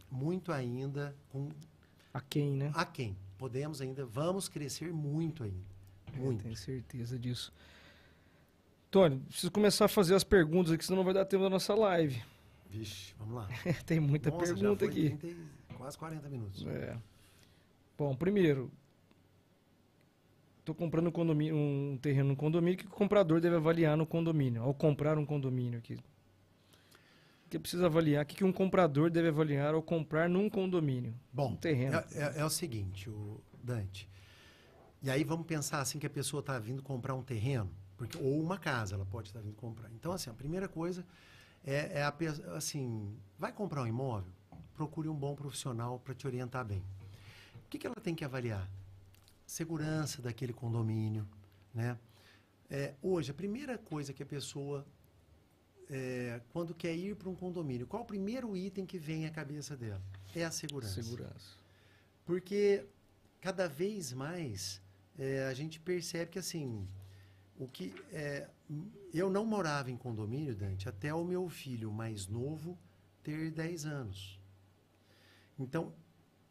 muito ainda com... Aquém, né? Aquém. Podemos ainda, vamos crescer muito ainda. Muito. Tenho certeza disso. Tony, preciso começar a fazer as perguntas aqui, senão não vai dar tempo da nossa live. Vixe, vamos lá. Tem muita pergunta aqui. Quase 40 minutos. Bom, primeiro, estou comprando um terreno no condomínio que o comprador deve avaliar no condomínio, ao comprar um condomínio aqui. O que precisa avaliar? O que um comprador deve avaliar ao comprar num condomínio? Bom, um terreno. É o seguinte, Dante. E aí vamos pensar assim que a pessoa está vindo comprar um terreno, ou uma casa, ela pode estar vindo comprar. Então, assim, a primeira coisa assim, vai comprar um imóvel, procure um bom profissional para te orientar bem. O que ela tem que avaliar? segurança daquele condomínio, né? Hoje, a primeira coisa que a pessoa, quando quer ir para um condomínio, qual o primeiro item que vem à cabeça dela? É a segurança. Segurança. Porque cada vez mais a gente percebe que, assim, eu não morava em condomínio, Dante, até o meu filho mais novo ter 10 anos. Então,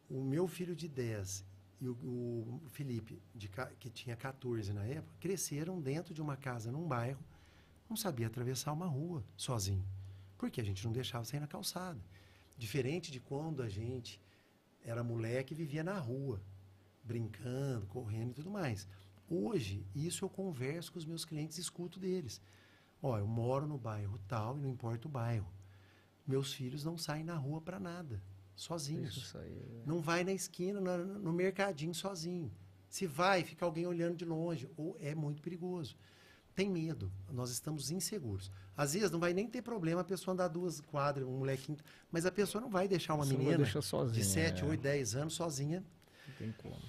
o meu filho de 10 e o Felipe, que tinha 14 na época, cresceram dentro de uma casa num bairro, não sabia atravessar uma rua sozinho, porque a gente não deixava sair na calçada. Diferente de quando a gente era moleque e vivia na rua, brincando, correndo e tudo mais. Hoje, isso eu converso com os meus clientes e escuto deles. Ó, eu moro no bairro tal e não importa o bairro. Meus filhos não saem na rua para nada, sozinhos. Isso aí, Não vai na esquina, no mercadinho sozinho. Se vai, fica alguém olhando de longe, ou é muito perigoso. Tem medo, nós estamos inseguros. Às vezes não vai nem ter problema a pessoa andar 2 quadras, um molequinho, mas a pessoa não vai deixar uma menina sozinha, de 7, 8, 10 anos sozinha. Não tem como.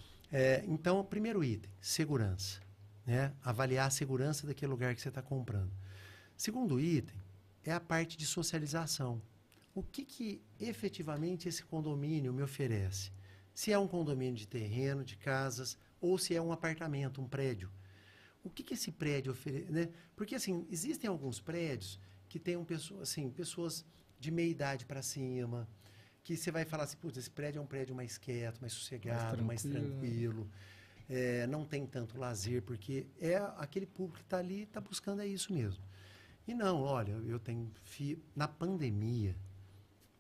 Então, primeiro item, segurança. Né? Avaliar a segurança daquele lugar que você está comprando. Segundo item, é a parte de socialização. O que efetivamente esse condomínio me oferece? Se é um condomínio de terreno, de casas, ou se é um apartamento, um prédio. O que esse prédio oferece? Né? Porque, assim, existem alguns prédios que têm pessoas de meia idade para cima, que você vai falar assim, putz, esse prédio é um prédio mais quieto, mais sossegado, mais tranquilo. Não tem tanto lazer, porque aquele público que está ali, está buscando isso mesmo. E não, olha, eu tenho... Na pandemia,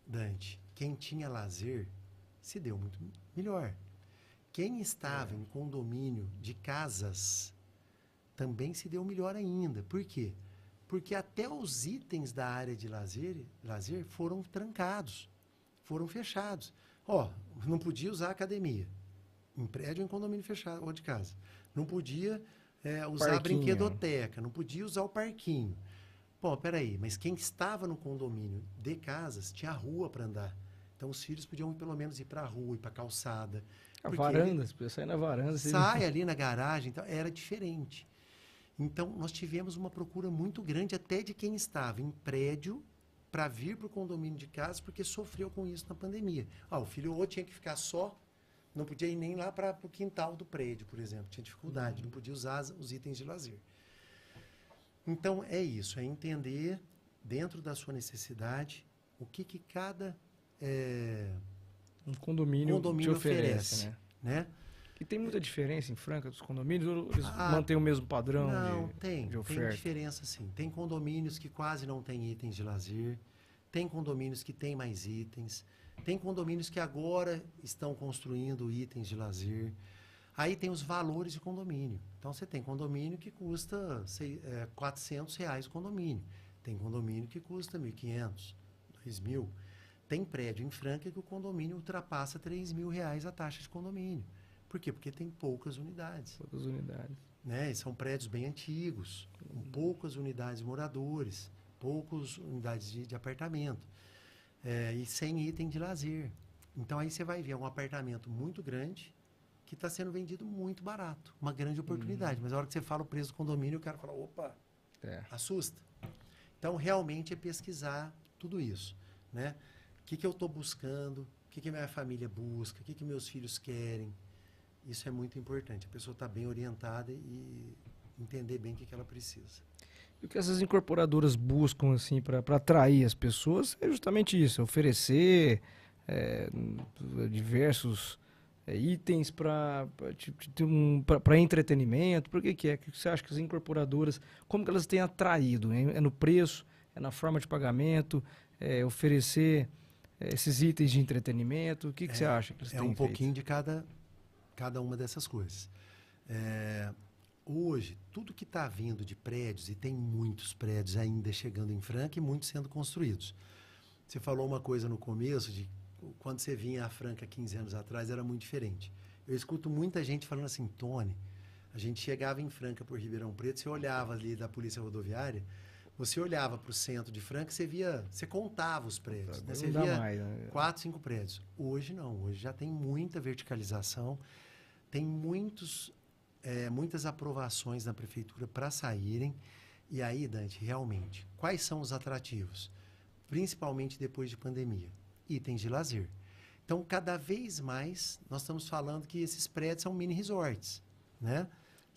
Dante, quem tinha lazer se deu muito melhor. Quem estava em condomínio de casas também se deu melhor ainda. Por quê? Porque até os itens da área de lazer foram trancados, foram fechados. Ó, não podia usar a academia, em prédio ou em condomínio fechado ou de casa. Não podia usar a brinquedoteca, não podia usar o parquinho. Pô, peraí, mas quem estava no condomínio de casas tinha rua para andar. Então os filhos podiam pelo menos ir para a rua, ir para a calçada. A varanda, você podia sair na varanda. Sai ali na garagem, então, era diferente. Então nós tivemos uma procura muito grande até de quem estava em prédio para vir para o condomínio de casa, porque sofreu com isso na pandemia. O filho ou tinha que ficar só, não podia ir nem lá para o quintal do prédio, por exemplo. Tinha dificuldade, não podia usar os itens de lazer. Então, é isso, é entender, dentro da sua necessidade, o que cada um condomínio te oferece, né? E tem muita diferença em Franca dos condomínios? Ou eles mantêm o mesmo padrão de oferta? Tem diferença sim. Tem condomínios que quase não têm itens de lazer, tem condomínios que têm mais itens, tem condomínios que agora estão construindo itens de lazer. Aí tem os valores de condomínio. Então, você tem condomínio que custa R$400 o condomínio. Tem condomínio que custa R$1.500, R$2.000. Tem prédio em Franca que o condomínio ultrapassa R$3.000 a taxa de condomínio. Por quê? Porque tem poucas unidades. Poucas unidades. Né? E são prédios bem antigos, com poucas unidades de moradores, poucas unidades de apartamento. E sem item de lazer. Então, aí você vai ver um apartamento muito grande, que está sendo vendido muito barato. Uma grande oportunidade. Mas na hora que você fala o preço do condomínio, o cara fala, opa, assusta. Então, realmente é pesquisar tudo isso. Né? O que eu estou buscando, o que a minha família busca, o que meus filhos querem. Isso é muito importante. A pessoa está bem orientada e entender bem o que ela precisa. E o que essas incorporadoras buscam assim, para atrair as pessoas é justamente isso, oferecer diversos... itens para entretenimento. Por que é? O que você acha que as incorporadoras, como que elas têm atraído? É no preço? É na forma de pagamento? Oferecer esses itens de entretenimento? O que você acha que eles têm feito? Pouquinho de cada uma dessas coisas. Hoje, tudo que está vindo de prédios, e tem muitos prédios ainda chegando em Franca e muitos sendo construídos. Você falou uma coisa no começo de quando você vinha a Franca 15 anos atrás, era muito diferente. Eu escuto muita gente falando assim, Tony, a gente chegava em Franca por Ribeirão Preto, você olhava ali da Polícia Rodoviária, você olhava para o centro de Franca, você contava os prédios. Né? Você via 4, 5 prédios. Hoje não, hoje já tem muita verticalização, tem muitas aprovações na prefeitura para saírem. E aí, Dante, realmente, quais são os atrativos? Principalmente depois de pandemia. Itens de lazer. Então, cada vez mais, nós estamos falando que esses prédios são mini resorts, né?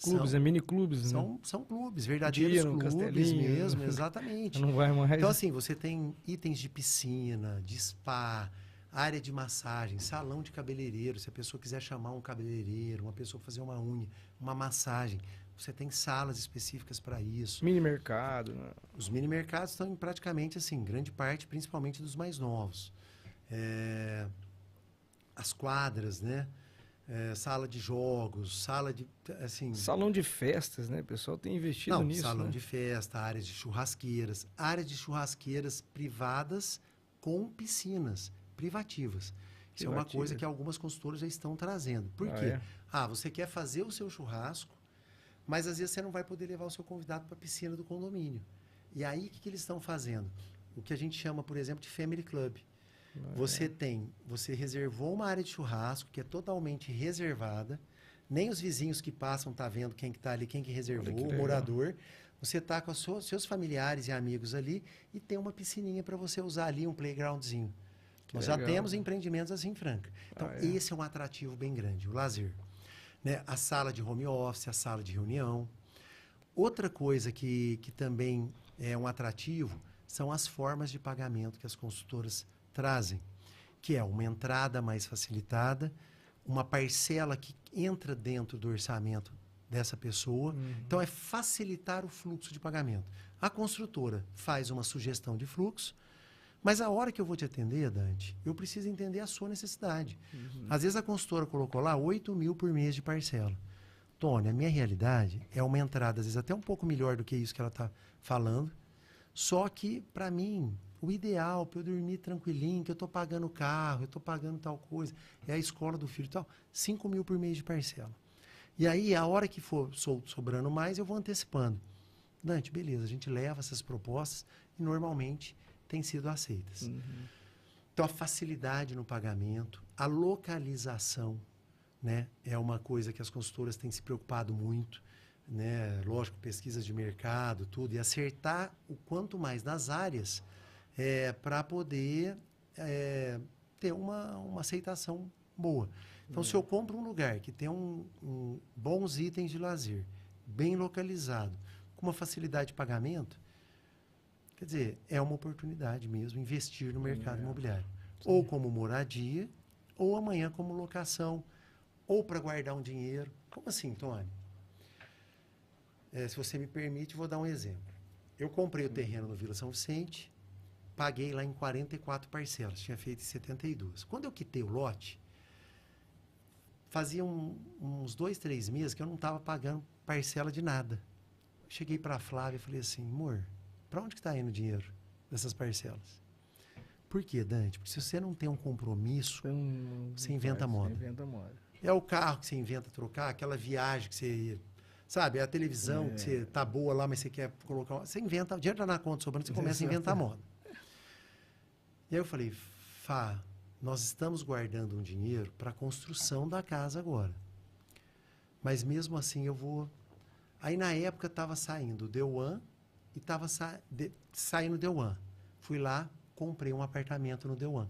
Clubes, mini clubes, né? São clubes, verdadeiros clubes mesmo, exatamente. Não vai mais. Então, assim, você tem itens de piscina, de spa, área de massagem, salão de cabeleireiro, se a pessoa quiser chamar um cabeleireiro, uma pessoa fazer uma unha, uma massagem, você tem salas específicas para isso. Mini mercado, né? Os mini mercados estão em praticamente, assim, grande parte, principalmente dos mais novos. As quadras, né? Sala de jogos, sala de, assim... Salão de festas, né? O pessoal tem investido nisso, salão né? de festa, áreas de churrasqueiras privadas com piscinas privativas. Isso é uma coisa que algumas consultoras já estão trazendo. Por quê? Você quer fazer o seu churrasco, mas às vezes você não vai poder levar o seu convidado para a piscina do condomínio. E aí, o que eles estão fazendo? O que a gente chama, por exemplo, de Family Club. Você reservou uma área de churrasco que é totalmente reservada, nem os vizinhos que passam tá vendo quem que tá ali, quem que reservou, o morador. Você tá com os seus familiares e amigos ali e tem uma piscininha para você usar ali, um playgroundzinho. Nós já temos empreendimentos assim em Franca. Então, esse é um atrativo bem grande, o lazer. Né? A sala de home office, a sala de reunião. Outra coisa que também é um atrativo são as formas de pagamento que as consultoras trazem, que é uma entrada mais facilitada, uma parcela que entra dentro do orçamento dessa pessoa. Então, é facilitar o fluxo de pagamento. A construtora faz uma sugestão de fluxo, mas a hora que eu vou te atender, Dante, eu preciso entender a sua necessidade. Às vezes a consultora colocou lá 8 mil por mês de parcela. Tony, a minha realidade é uma entrada, às vezes até um pouco melhor do que isso que ela está falando, só que, para mim, o ideal para eu dormir tranquilinho, que eu estou pagando o carro, eu estou pagando tal coisa, é a escola do filho e tal, 5 mil por mês de parcela. E aí, a hora que for sobrando mais, eu vou antecipando. Dante, beleza, a gente leva essas propostas e normalmente têm sido aceitas. Então, a facilidade no pagamento, a localização, né, é uma coisa que as consultoras têm se preocupado muito, né? Lógico, pesquisas de mercado, tudo, e acertar o quanto mais nas áreas para poder ter uma aceitação boa. Então, se eu compro um lugar que tem bons itens de lazer, bem localizado, com uma facilidade de pagamento, quer dizer, é uma oportunidade mesmo investir no mercado imobiliário. Sim. Ou como moradia, ou amanhã como locação, ou para guardar um dinheiro. Como assim, Tony? Se você me permite, vou dar um exemplo. Eu comprei o terreno no Vila São Vicente, paguei lá em 44 parcelas, tinha feito em 72. Quando eu quitei o lote, fazia uns 2, 3 meses que eu não estava pagando parcela de nada. Cheguei para a Flávia e falei assim, amor, para onde que está indo o dinheiro dessas parcelas? Por quê, Dante? Porque se você não tem um compromisso, você inventa moda. É o carro que você inventa trocar, aquela viagem que você... Sabe, é a televisão que você tá boa lá, mas você quer colocar... Você inventa, o dinheiro tá na conta sobrando, você começa a inventar moda. E aí eu falei, Fá, nós estamos guardando um dinheiro para a construção da casa agora. Mas mesmo assim eu vou... Aí na época estava saindo o Deuan e estava saindo o Deuan. Fui lá, comprei um apartamento no Deuan.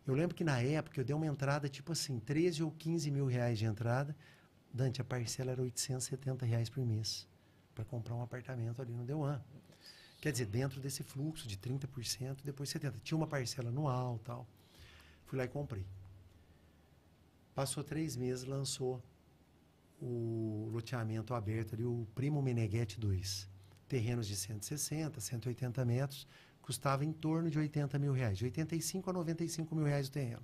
Eu lembro que na época eu dei uma entrada tipo assim, 13 ou 15 mil reais de entrada. Dante, a parcela era R$870 por mês para comprar um apartamento ali no Deuan. Quer dizer, dentro desse fluxo de 30%, depois 70%. Tinha uma parcela anual e tal. Fui lá e comprei. Passou 3 meses, lançou o loteamento aberto ali, o Primo Meneghetti 2. Terrenos de 160, 180 metros, custava em torno de 80 mil reais. De 85 a 95 mil reais o terreno.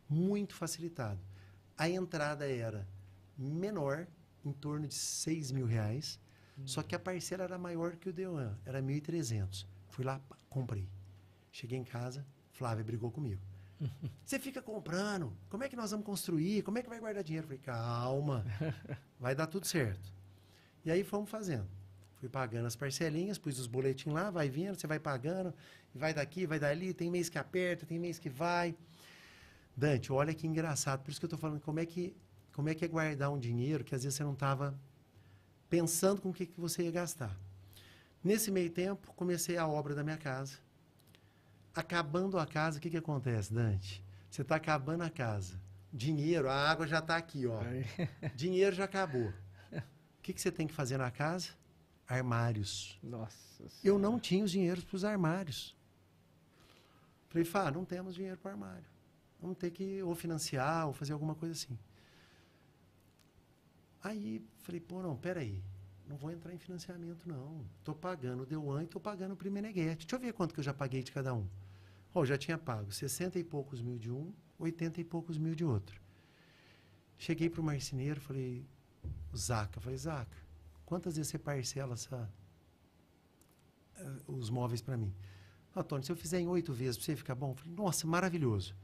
Muito facilitado. A entrada era menor, em torno de 6 mil reais, só que a parcela era maior que o Deuan, era 1.300. Fui lá, comprei. Cheguei em casa, Flávia brigou comigo. Você fica comprando, como é que nós vamos construir? Como é que vai guardar dinheiro? Falei, calma, vai dar tudo certo. E aí fomos fazendo. Fui pagando as parcelinhas, pus os boletins lá, vai vindo, você vai pagando, vai daqui, vai dali, tem mês que aperta, tem mês que vai. Dante, olha que engraçado, por isso que eu estou falando como é como é que é guardar um dinheiro que às vezes você não estava pensando com o que você ia gastar. Nesse meio tempo, comecei a obra da minha casa. Acabando a casa, o que acontece, Dante? Você está acabando a casa. Dinheiro, a água já está aqui, ó. Dinheiro já acabou. O que você tem que fazer na casa? Armários. Nossa. Eu não tinha os dinheiros para os armários. Falei, Fá, não temos dinheiro para o armário. Vamos ter que ou financiar ou fazer alguma coisa assim. Aí, falei, pô, não, peraí. Não vou entrar em financiamento, não. Estou pagando o Deuan e estou pagando o Primeneguete. Deixa eu ver quanto que eu já paguei de cada um. Oh, já tinha pago 60 e poucos mil de um, 80 e poucos mil de outro. Cheguei para o marceneiro, falei, Zaca, quantas vezes você parcela os móveis para mim? Antônio, se eu fizer em 8 vezes, para você ficar bom? Falei, nossa, maravilhoso.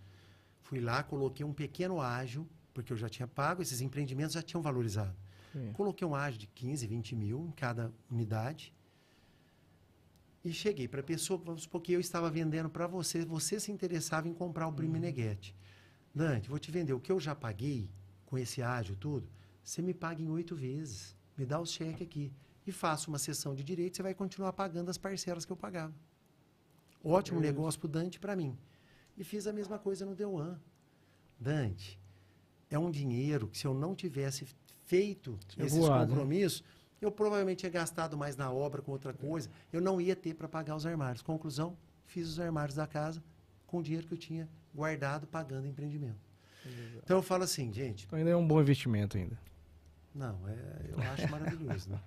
Fui lá, coloquei um pequeno ágio, porque eu já tinha pago, esses empreendimentos já tinham valorizado. Sim. Coloquei um ágio de 15, 20 mil em cada unidade. E cheguei para a pessoa, vamos supor que eu estava vendendo para você, você se interessava em comprar o Primeneguete. Dante, vou te vender o que eu já paguei com esse ágio tudo, você me paga em 8 vezes, me dá o cheque aqui e faço uma cessão de direito, você vai continuar pagando as parcelas que eu pagava. Ótimo negócio para o Dante e para mim. E fiz a mesma coisa no Deuan. Dante, é um dinheiro que se eu não tivesse feito esses compromissos, eu provavelmente tinha gastado mais na obra com outra coisa. Eu não ia ter para pagar os armários. Conclusão, fiz os armários da casa com o dinheiro que eu tinha guardado pagando empreendimento. Então eu falo assim, gente... Então ainda é um bom investimento ainda. Não, eu acho maravilhoso. Né?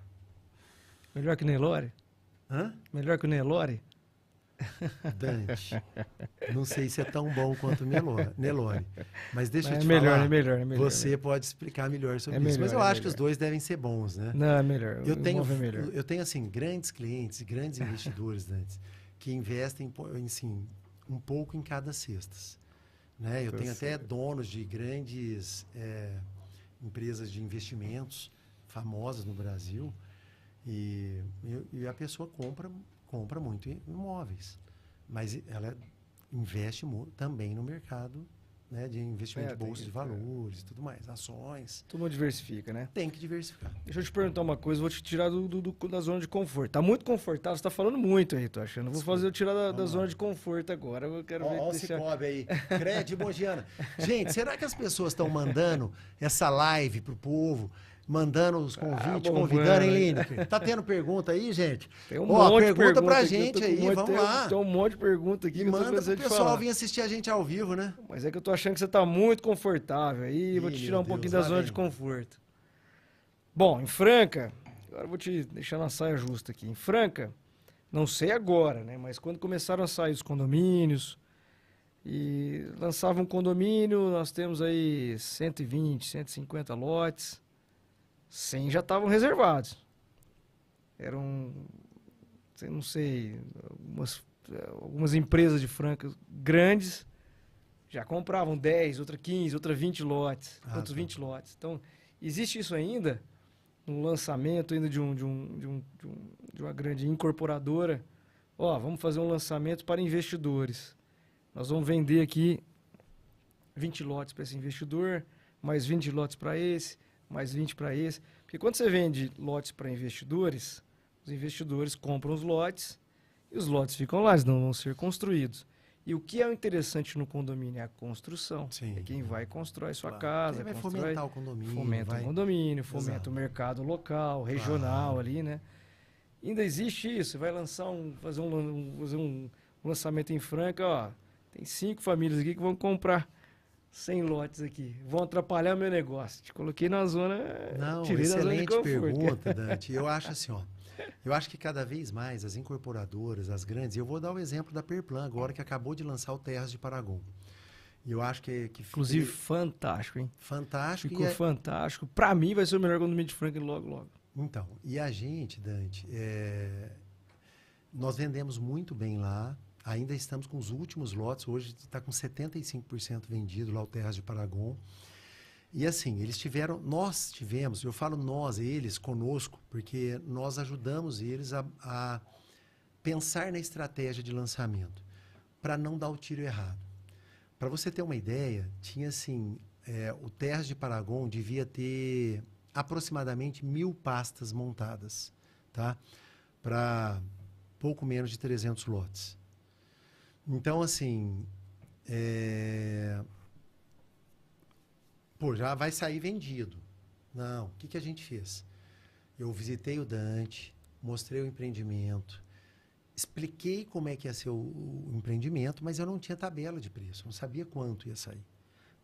Melhor que o Nelore? Hã? Melhor que o Nelore? Dante, não sei se é tão bom quanto o Nelore, mas deixa eu te melhor, falar, é melhor. Você pode explicar melhor sobre isso, mas eu acho que os dois devem ser bons, né? Não, é melhor. Eu tenho assim, grandes clientes, grandes investidores, Dante, que investem assim, um pouco em cada cestas. Né? Eu tenho até donos de grandes empresas de investimentos famosas no Brasil e a pessoa compra muito imóveis, mas ela investe também no mercado, né, de investimento de bolsa de valores e tudo mais, ações. Todo mundo diversifica, né? Tem que diversificar. Deixa eu te perguntar uma coisa, vou te tirar da zona de conforto. Tá muito confortável, você tá falando muito aí, tô achando. Vou fazer eu tirar da zona de conforto agora. Eu quero ver. Olha o Cicobi aí. Crédito Mogiana. Gente, será que as pessoas estão mandando essa live pro povo? Mandando os convites, convidando, hein, Lineker? Tá tendo pergunta aí, gente? Tem um monte de pergunta pra gente aí, vamos lá. Tem um monte de pergunta aqui. E manda pro pessoal vir assistir a gente ao vivo, né? Mas é que eu tô achando que você tá muito confortável aí, vou te tirar um pouquinho da zona de conforto. Bom, em Franca, agora eu vou te deixar na saia justa aqui. Em Franca, não sei agora, né? Mas quando começaram a sair os condomínios e lançavam um condomínio, nós temos aí 120, 150 lotes. 100 já estavam reservados. Eram, não sei, algumas empresas de Franca grandes já compravam 10, outra 15, outra 20 lotes, outros 20 lotes. Então, existe isso ainda, um lançamento ainda de uma grande incorporadora. Ó, vamos fazer um lançamento para investidores. Nós vamos vender aqui 20 lotes para esse investidor, mais 20 lotes para esse, mais 20 para esse. Porque quando você vende lotes para investidores, os investidores compram os lotes e os lotes ficam lá, eles não vão ser construídos. E o que é interessante no condomínio é a construção. Sim. É quem vai constrói sua casa. Quem vai fomentar o condomínio. Fomenta o condomínio, fomenta o mercado local, regional ali, né? Ainda existe isso. Você vai fazer um lançamento em Franca, ó. Tem 5 famílias aqui que vão comprar 100 lotes aqui. Vão atrapalhar o meu negócio. Te coloquei na zona... Não, excelente pergunta, Dante. Eu acho assim, ó. Eu acho que cada vez mais as incorporadoras, as grandes... Eu vou dar o exemplo da Perplan agora, que acabou de lançar o Terras de Paragon. E eu acho que inclusive, fantástico, hein? Fantástico. Ficou fantástico. Para mim, vai ser o melhor condomínio de Franca logo, logo. Então, e a gente, Dante, nós vendemos muito bem lá. Ainda estamos com os últimos lotes. Hoje está com 75% vendido lá o Terras de Paragon. E assim, nós tivemos, eu falo nós, eles, conosco, porque nós ajudamos eles a pensar na estratégia de lançamento, para não dar o tiro errado. Para você ter uma ideia, tinha assim, o Terras de Paragon devia ter aproximadamente 1.000 pastas montadas, tá? Para pouco menos de 300 lotes. Então, assim, já vai sair vendido. Não, o que a gente fez? Eu visitei o Dante, mostrei o empreendimento, expliquei como é que ia ser o empreendimento, mas eu não tinha tabela de preço, não sabia quanto ia sair.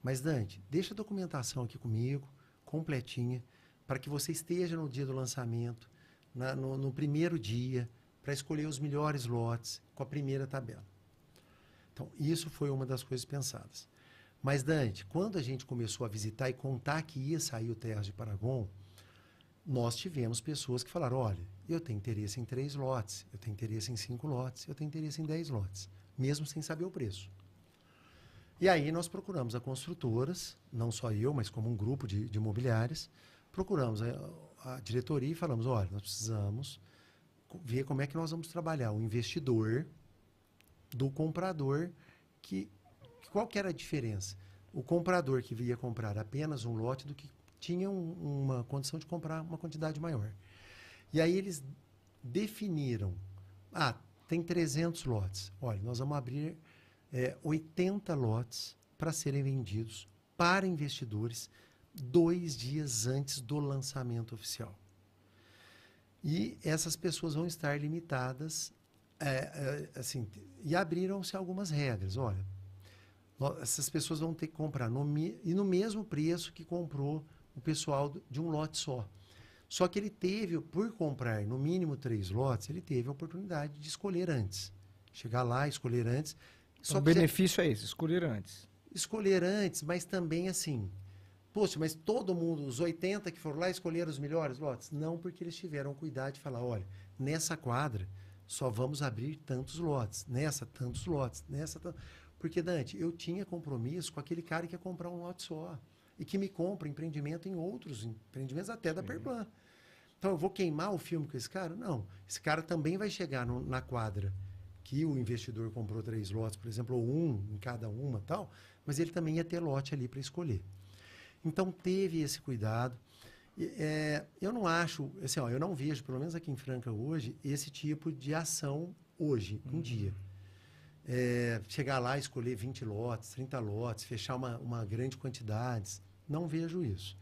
Mas, Dante, deixa a documentação aqui comigo, completinha, para que você esteja no dia do lançamento, no primeiro dia, para escolher os melhores lotes com a primeira tabela. Então, isso foi uma das coisas pensadas. Mas, Dante, quando a gente começou a visitar e contar que ia sair o Terras de Paragon, nós tivemos pessoas que falaram, olha, eu tenho interesse em 3 lotes, eu tenho interesse em 5 lotes, eu tenho interesse em 10 lotes, mesmo sem saber o preço. E aí nós procuramos as construtoras, não só eu, mas como um grupo de imobiliárias, procuramos a diretoria e falamos, olha, nós precisamos ver como é que nós vamos trabalhar o investidor do comprador, qual que era a diferença? O comprador que ia comprar apenas um lote do que tinha uma condição de comprar uma quantidade maior. E aí eles definiram, tem 300 lotes. Olha, nós vamos abrir 80 lotes para serem vendidos para investidores 2 dias antes do lançamento oficial. E essas pessoas vão estar limitadas, assim, e abriram-se algumas regras. Olha, essas pessoas vão ter que comprar no mesmo preço que comprou o pessoal de um lote só. Só que ele teve, por comprar no mínimo 3 lotes, ele teve a oportunidade de escolher antes. Chegar lá, escolher antes. Só o benefício é esse, escolher antes. Escolher antes, mas também assim, poxa, mas todo mundo, os 80 que foram lá, escolheram os melhores lotes? Não, porque eles tiveram cuidado de falar, olha, nessa quadra só vamos abrir tantos lotes, nessa tantos lotes, nessa tantos... Porque, Dante, eu tinha compromisso com aquele cara que ia comprar um lote só e que me compra empreendimento em outros empreendimentos, até da Perplan. Então, eu vou queimar o filme com esse cara? Não. Esse cara também vai chegar na quadra que o investidor comprou 3 lotes, por exemplo, ou 1 em cada uma e tal, mas ele também ia ter lote ali para escolher. Então, teve esse cuidado. Eu não acho, assim, eu não vejo, pelo menos aqui em Franca hoje, esse tipo de ação hoje, em dia. Chegar lá, escolher 20 lotes, 30 lotes, fechar uma grande quantidade, não vejo isso.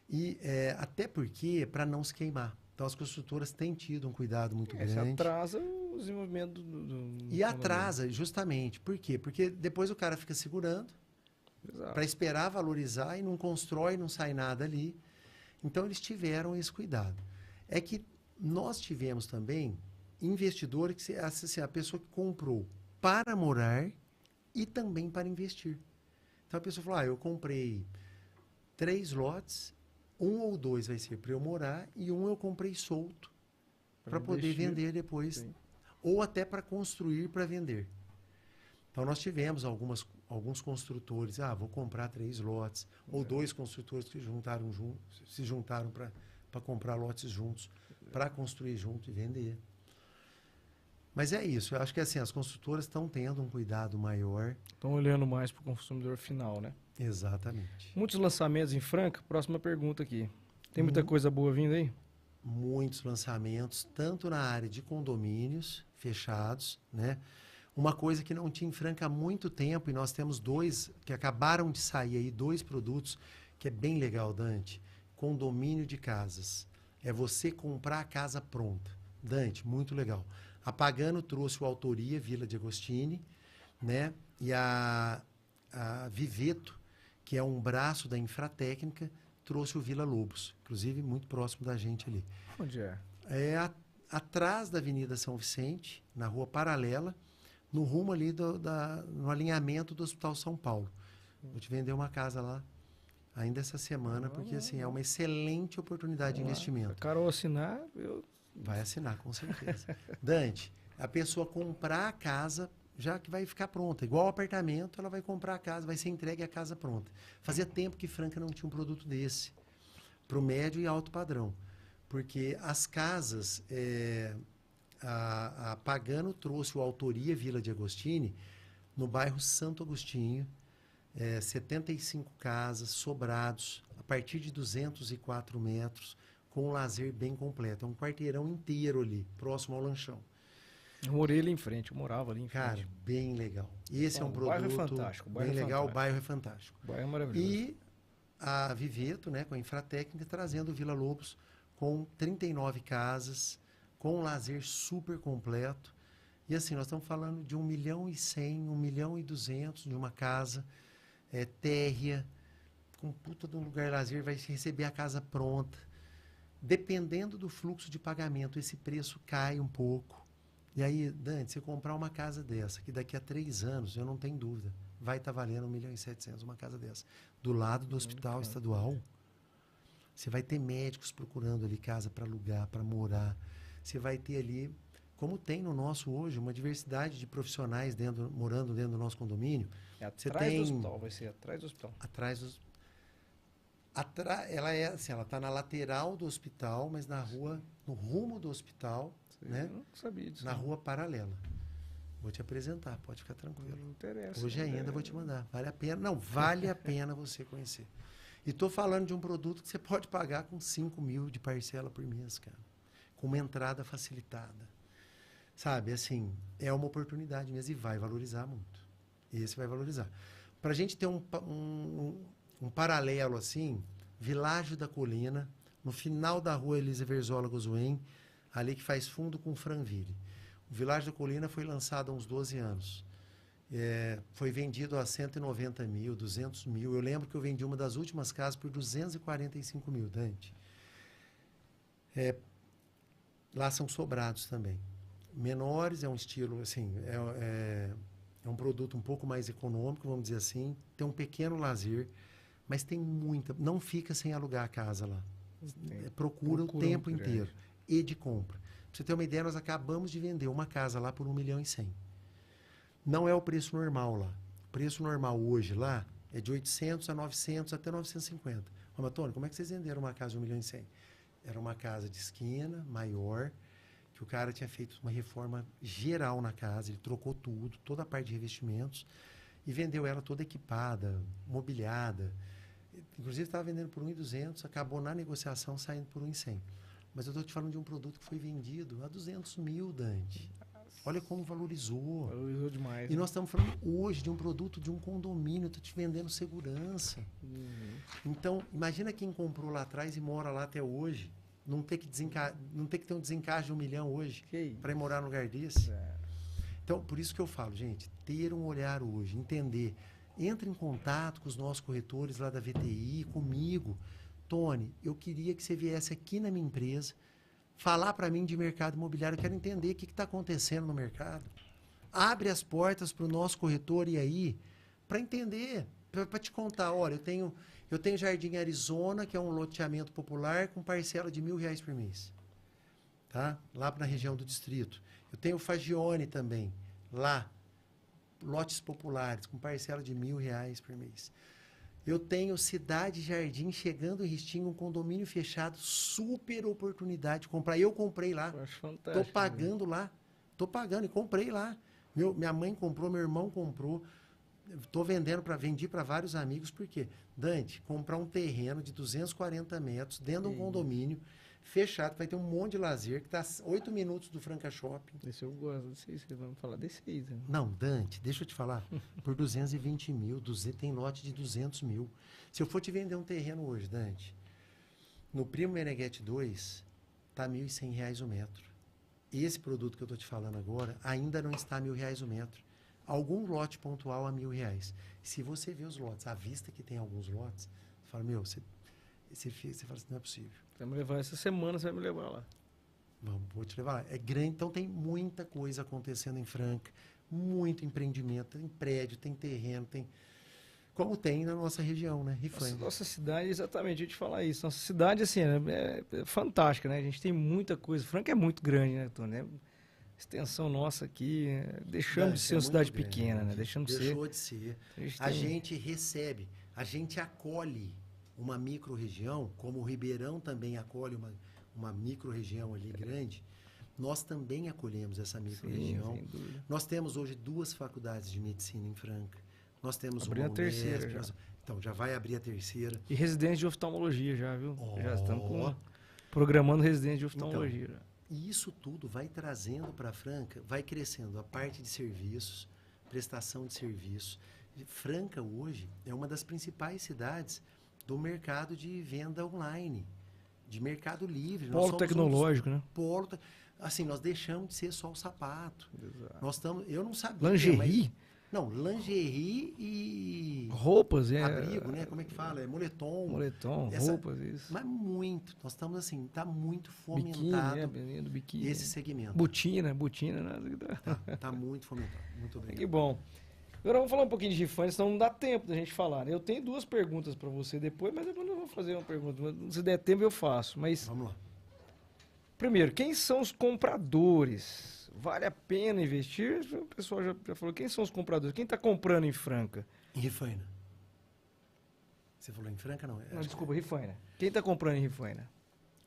E até porque, para não se queimar. Então, as construtoras têm tido um cuidado muito grande. Atrasa o desenvolvimento do E atrasa, justamente. Por quê? Porque depois o cara fica segurando para esperar valorizar e não constrói, não sai nada ali. Então, eles tiveram esse cuidado. É que nós tivemos também investidores, que assim, a pessoa que comprou para morar e também para investir. Então, a pessoa falou, eu comprei 3 lotes, 1 ou 2 vai ser para eu morar e 1 eu comprei solto para poder vender depois. Sim. Ou até para construir para vender. Então, nós tivemos alguns construtores, vou comprar 3 lotes, ou 2 construtores que se juntaram para comprar lotes juntos, para construir junto e vender. Mas é isso, eu acho que assim, as construtoras estão tendo um cuidado maior. Estão olhando mais para o consumidor final, né? Exatamente. Muitos lançamentos em Franca, próxima pergunta aqui. Tem muita coisa boa vindo aí? Muitos lançamentos, tanto na área de condomínios fechados, né? Uma coisa que não tinha em Franca há muito tempo, e nós temos 2, que acabaram de sair aí, 2 produtos, que é bem legal, Dante. Condomínio de casas. É você comprar a casa pronta. Dante, muito legal. A Pagano trouxe o Autoria, Vila de Agostini, né? E a Viveto, que é um braço da Infratécnica, trouxe o Vila Lobos, inclusive muito próximo da gente ali. Onde é? Atrás da Avenida São Vicente, na rua paralela, no rumo ali no alinhamento do Hospital São Paulo. Vou te vender uma casa lá ainda essa semana, porque assim, é uma excelente oportunidade de investimento. Se a Carol assinar, Vai assinar, com certeza. Dante, a pessoa comprar a casa, já que vai ficar pronta. Igual ao apartamento, ela vai comprar a casa, vai ser entregue a casa pronta. Fazia tempo que Franca não tinha um produto desse, para o médio e alto padrão. Porque as casas, a Pagano trouxe o Autoria Vila de Agostini, no bairro Santo Agostinho, 75 casas, sobrados, a partir de 204 metros, com um lazer bem completo. É um quarteirão inteiro ali, próximo ao lanchão. Eu morei ali em frente, eu morava ali em frente. Cara, bem legal. Esse é um O bairro é produto fantástico, o bem bairro é legal, o fantástico. bairro é fantástico. O bairro é maravilhoso. E a Viveto, né, com a Infratécnica, trazendo o Vila Lobos com 39 casas, com um lazer super completo. E assim, nós estamos falando de 1.100.000, 1.200.000 de uma casa térrea, com puta de um lugar lazer, vai receber a casa pronta. Dependendo do fluxo de pagamento, esse preço cai um pouco. E aí, Dante, você comprar uma casa dessa, que daqui a 3 anos, eu não tenho dúvida, vai estar valendo 1.700.000 uma casa dessa. Do lado do hospital estadual, você vai ter médicos procurando ali casa para alugar, para morar. Você vai ter ali, como tem no nosso hoje, uma diversidade de profissionais morando dentro do nosso condomínio. É Você atrás tem do hospital, vai ser atrás do hospital. atrás dos ela é assim, ela está na lateral do hospital, mas na rua, no rumo do hospital, né? Eu não sabia disso. Na não. rua paralela. Vou te apresentar, pode ficar tranquilo. Não interessa. Hoje ainda vou te mandar. Vale a pena. Não, vale a pena você conhecer. E estou falando de um produto que você pode pagar com 5.000 de parcela por mês, cara. Com uma entrada facilitada. Sabe, assim, é uma oportunidade mesmo e vai valorizar muito. Esse vai valorizar. Para a gente ter um paralelo assim, Világio da Colina, no final da rua Elisa Verzola Gozuem, ali que faz fundo com Franville. O Világio da Colina foi lançado há uns 12 anos. Foi vendido a 190.000, 200.000. Eu lembro que eu vendi uma das últimas casas por 245.000, Dante. Lá são sobrados também. Menores, é um estilo, assim, é um produto um pouco mais econômico, vamos dizer assim. Tem um pequeno lazer, mas tem muita... Não fica sem alugar a casa lá. Procura o tempo inteiro. E de compra. Pra você ter uma ideia, nós acabamos de vender uma casa lá por 1.100.000. Não é o preço normal lá. O preço normal hoje lá é de 800 a 900 até 950. Ô, Antônio, como é que vocês venderam uma casa de 1.100.000? Era uma casa de esquina, maior, que o cara tinha feito uma reforma geral na casa, ele trocou tudo, toda a parte de revestimentos, e vendeu ela toda equipada, mobiliada. Inclusive estava vendendo por 1.200, acabou na negociação saindo por 1.100. Mas eu estou te falando de um produto que foi vendido a 200.000, Dante. Olha como valorizou. Valorizou demais. E nós estamos falando hoje de um produto de um condomínio, estou te vendendo segurança. Então, imagina quem comprou lá atrás e mora lá até hoje. Não ter que ter um desencaixe de 1 milhão hoje para ir morar num lugar desse. Então, por isso que eu falo, gente, ter um olhar hoje, entender. Entre em contato com os nossos corretores lá da VTI, comigo. Tony, eu queria que você viesse aqui na minha empresa, falar para mim de mercado imobiliário, eu quero entender o que está acontecendo no mercado. Abre as portas para o nosso corretor e aí, para entender, para te contar, olha, eu tenho Jardim Arizona, que é um loteamento popular com parcela de R$1.000 por mês. Tá? Lá na região do distrito. Eu tenho Fagione também, lá, lotes populares, com parcela de R$1.000 por mês. Eu tenho Cidade Jardim chegando em Restinga, um condomínio fechado, super oportunidade de comprar. Eu comprei lá. Eu acho fantástico. Estou pagando lá. Estou pagando e comprei lá. Minha mãe comprou, meu irmão comprou. Estou vendi para vários amigos. Por quê? Dante, comprar um terreno de 240 metros dentro de um condomínio fechado, vai ter um monte de lazer, que está a 8 minutos do Franca Shopping. Esse eu gosto, não sei se vocês vão falar desse aí. Né? Não, Dante, deixa eu te falar. Por 220.000, tem lote de 200.000. Se eu for te vender um terreno hoje, Dante, no Primo Meneghetti 2, está R$1.100 o metro. Esse produto que eu estou te falando agora ainda não está R$1.000 o metro. Algum lote pontual a R$1.000. Se você vê os lotes, à vista que tem alguns lotes, você fala, você fala assim, não é possível. Vai me levar essa semana, você vai me levar lá. Vou te levar lá. É grande, então tem muita coisa acontecendo em Franca, muito empreendimento, tem prédio, tem terreno, tem... Como tem na nossa região, né? Nossa cidade, exatamente, eu ia te falar isso. Nossa cidade, assim, é fantástica, né? A gente tem muita coisa. Franca é muito grande, né, Tony? Extensão nossa aqui, deixamos de ser uma cidade pequena, né? Deixou de ser. A gente recebe, a gente acolhe uma micro-região, como o Ribeirão também acolhe uma micro-região ali grande, nós também acolhemos essa micro-região. Nós temos hoje 2 faculdades de medicina em Franca, Nós temos Abriu a uma terceira Unesp, já. então já vai abrir a terceira. E residência de oftalmologia já, viu? Já estamos Ó. programando residência de Então, oftalmologia. Já. e isso tudo vai trazendo para Franca, vai crescendo a parte de serviços, prestação de serviços. Franca hoje é uma das principais cidades do mercado de venda online, de mercado livre. Nós Polo somos tecnológico, né? polo, assim, nós deixamos de ser só o sapato. Exato. Nós estamos, eu não sabia. Lingerie? Não, lingerie e Roupas, abrigo, né? Como é que fala? É moletom. Moletom, Essa- roupas, isso. Mas muito. Nós estamos assim, tá muito Biquíni, fomentado né? Menino, biquíni. esse segmento. Botina, né? Tá muito fomentado. Muito Que obrigado. bom. Agora vamos falar um pouquinho de Gifane, senão não dá tempo da gente falar. Né? Eu tenho duas perguntas para você depois, mas depois eu vou fazer uma pergunta. Se der tempo eu faço. Mas, Vamos lá. primeiro, quem são os compradores? Vale a pena investir? O pessoal já falou, quem são os compradores? Quem está comprando em Franca? Em Rifaina. Você falou em Franca, não? Não, desculpa, Rifaina. Quem está comprando em Rifaina?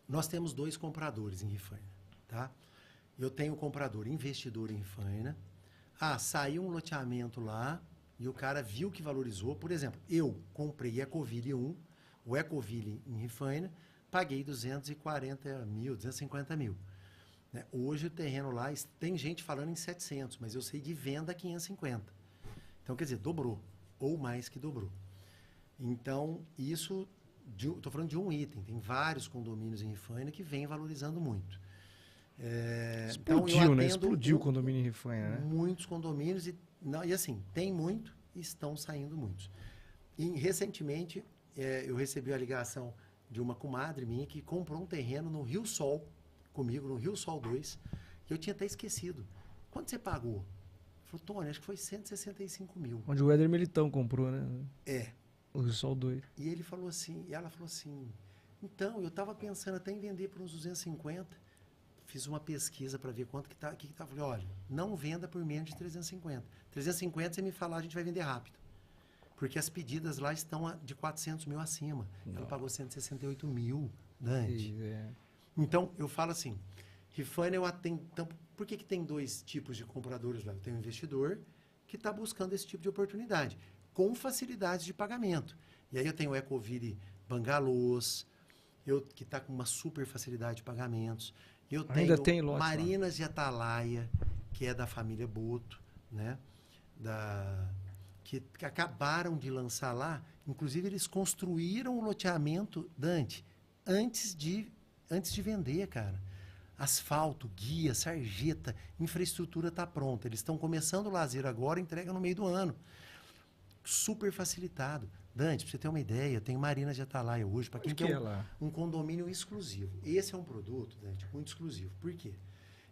Nós temos 2 compradores em Rifaina, tá? Eu tenho um comprador investidor em Rifaina. Ah, saiu um loteamento lá e o cara viu que valorizou. Por exemplo, eu comprei Ecoville 1, o Ecoville em Rifaina, paguei 240 mil, 250 mil. Né? Hoje o terreno lá, tem gente falando em 700, mas eu sei de venda 550. Então, quer dizer, dobrou, ou mais que dobrou. Então, isso, estou falando de um item, tem vários condomínios em Rifaina que vem valorizando muito. Explodiu, então, né? Explodiu o condomínio em Rifaina, né? muitos condomínios e assim, tem muito e estão saindo muitos. E recentemente, eu recebi a ligação de uma comadre minha que comprou um terreno no Rio Sol, comigo, no Rio Sol 2, que eu tinha até esquecido. Quanto você pagou? Falou, Tony, acho que foi 165 mil. Onde o Éder Militão comprou, né? É. O Rio Sol 2. E ele falou assim, e ela falou assim, então, eu estava pensando até em vender por uns 250. Fiz uma pesquisa para ver quanto que tá. Falei, olha, não venda por menos de 350. 350, você me falar, a gente vai vender rápido. Porque as pedidas lá estão de 400 mil acima. Ela pagou 168 mil, Dante. Então, eu falo assim, Rifaina eu atendo... Então, por que tem 2 tipos de compradores lá? Eu tenho um investidor que está buscando esse tipo de oportunidade, com facilidades de pagamento. E aí eu tenho o Ecoville Bangalôs, que está com uma super facilidade de pagamentos. Eu Ainda tenho tem lotes lá. Marinas de Atalaia, que é da família Boto, né? Que acabaram de lançar lá. Inclusive, eles construíram o loteamento, Dante, antes de vender, cara. Asfalto, guia, sarjeta, infraestrutura está pronta. Eles estão começando o lazer agora, entrega no meio do ano. Super facilitado. Dante, para você ter uma ideia, tem Marinas de Atalaia hoje, para quem quer um condomínio exclusivo. Esse é um produto, Dante, muito exclusivo. Por quê?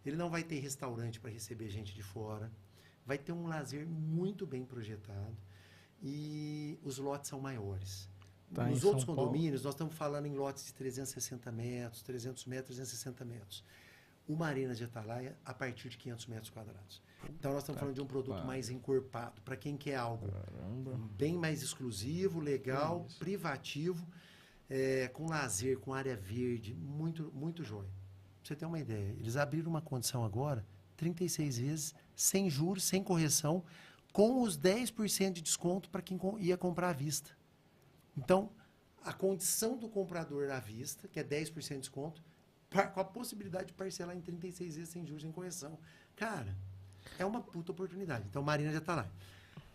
Ele não vai ter restaurante para receber gente de fora, vai ter um lazer muito bem projetado e os lotes são maiores. Tá, nos outros condomínios, nós estamos falando em lotes de 360 metros, 300 metros, 360 metros. O Marinas de Atalaia, a partir de 500 metros quadrados. Então, nós estamos falando de um produto mais encorpado, para quem quer algo bem mais exclusivo, legal, privativo, com lazer, com área verde, muito, muito jóia. Pra você ter uma ideia, eles abriram uma condição agora, 36 vezes, sem juros, sem correção, com os 10% de desconto para quem ia comprar à vista. Então, a condição do comprador à vista, que é 10% de desconto, com a possibilidade de parcelar em 36 vezes sem juros, sem correção. Cara, é uma puta oportunidade. Então, Marina já está lá.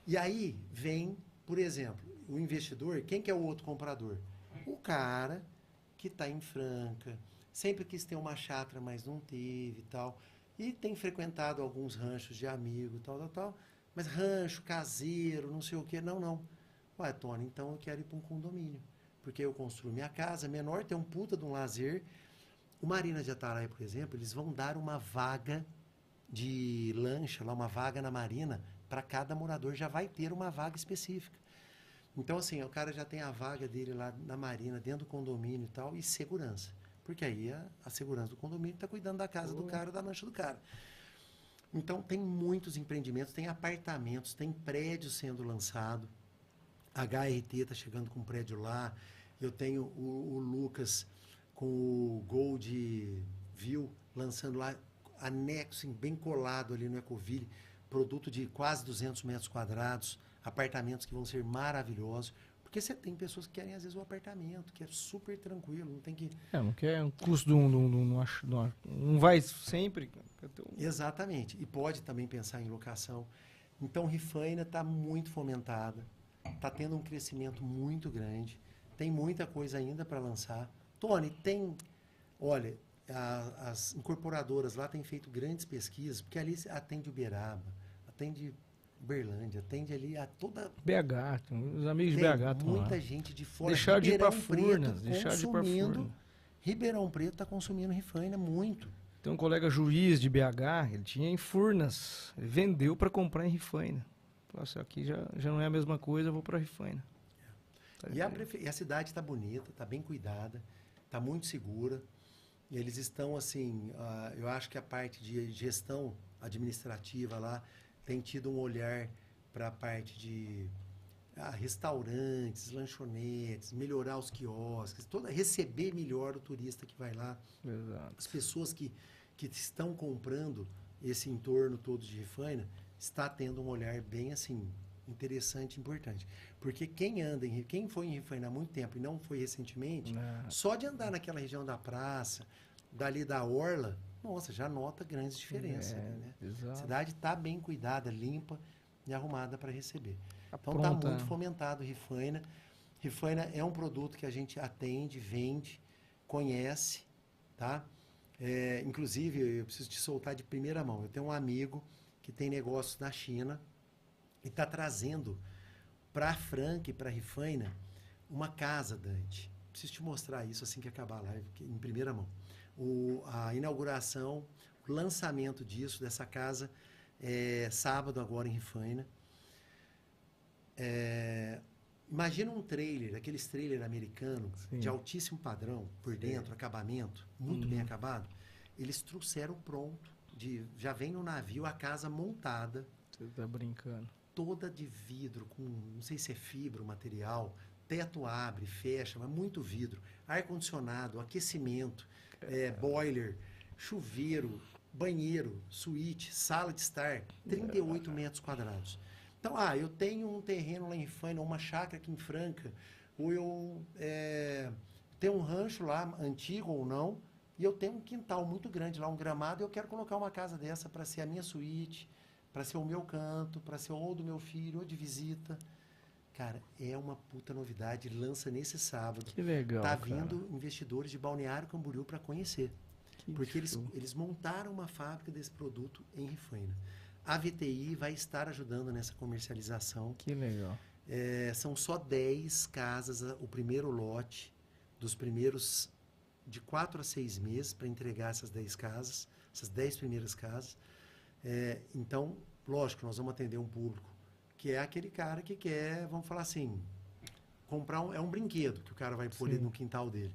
E aí vem, por exemplo, o investidor, quem que é o outro comprador? O cara que está em Franca, sempre quis ter uma chácara, mas não teve e tal, e tem frequentado alguns ranchos de amigo, tal, mas rancho, caseiro, não sei o quê, não. Ué, Tony, então eu quero ir para um condomínio, porque eu construo minha casa, menor, tem um puta de um lazer. O Marinas de Atalaia, por exemplo, eles vão dar uma vaga de lancha, lá uma vaga na marina, para cada morador já vai ter uma vaga específica. Então, assim, o cara já tem a vaga dele lá na marina, dentro do condomínio e tal, e segurança. Porque aí a segurança do condomínio está cuidando da casa do cara, da lancha do cara. Então, tem muitos empreendimentos, tem apartamentos, tem prédios sendo lançados. A HRT está chegando com um prédio lá. Eu tenho o Lucas com o Gold View lançando lá, anexo, bem colado ali no Ecoville, produto de quase 200 metros quadrados, apartamentos que vão ser maravilhosos. Porque você tem pessoas que querem, às vezes, um apartamento, que é super tranquilo, não tem que... Não quer um custo não vai sempre. Exatamente. E pode também pensar em locação. Então, Rifaina está muito fomentada, está tendo um crescimento muito grande, tem muita coisa ainda para lançar. Tony, olha, as incorporadoras lá têm feito grandes pesquisas, porque ali atende Uberaba, atende Uberlândia, atende ali a toda... BH, os amigos de BH estão lá. Muita gente de fora. Deixar de ir para Furnas, deixar de ir para Furnas. Ribeirão Preto está consumindo Rifaina muito. Tem um colega juiz de BH, ele tinha em Furnas, ele vendeu para comprar em Rifaina. Falou assim, aqui já não é a mesma coisa, eu vou para Rifaina. Tá E a cidade está bonita, está bem cuidada, está muito segura. E eles estão assim, eu acho que a parte de gestão administrativa lá tem tido um olhar para a parte de restaurantes, lanchonetes, melhorar os quiosques, receber melhor o turista que vai lá. Exato. As pessoas que estão comprando esse entorno todo de Rifaina está tendo um olhar bem assim interessante, importante. Porque quem foi em Rifaina há muito tempo e não foi recentemente, só de andar naquela região da praça, dali da orla, nossa, já nota grandes diferenças. Né? A cidade está bem cuidada, limpa e arrumada para receber. Então está muito fomentado Rifaina. Rifaina é um produto que a gente atende, vende, conhece, tá? Inclusive, eu preciso te soltar de primeira mão. Eu tenho um amigo que tem negócios na China e está trazendo para a Franca e para a Rifaina uma casa, Dante. Preciso te mostrar isso assim que acabar a live, em primeira mão. A inauguração, o lançamento dessa casa, sábado agora em Rifaina. Imagina um trailer, aqueles trailers americanos, de altíssimo padrão, por dentro, acabamento, muito bem acabado. Eles trouxeram pronto, já vem no navio a casa montada. Você tá brincando. Toda de vidro, com, não sei se é fibra o material, teto abre, fecha, mas muito vidro, ar-condicionado, aquecimento, boiler, chuveiro, banheiro, suíte, sala de estar, 38 metros quadrados. Então, eu tenho um terreno lá em Rifaina, uma chácara aqui em Franca, ou eu tenho um rancho lá, antigo ou não, e eu tenho um quintal muito grande lá, um gramado, e eu quero colocar uma casa dessa para ser a minha suíte, para ser o meu canto, para ser ou do meu filho, ou de visita. Cara, é uma puta novidade, lança nesse sábado. Que legal, tá vindo investidores de Balneário Camboriú para conhecer. Porque eles montaram uma fábrica desse produto em Rifaina. A VTI vai estar ajudando nessa comercialização. Que legal. São só 10 casas, o primeiro lote, dos primeiros de 4 a 6 meses para entregar essas 10 casas, essas 10 primeiras casas. Então, lógico, nós vamos atender um público que é aquele cara que quer, vamos falar assim, comprar um brinquedo que o cara vai pôr no quintal dele.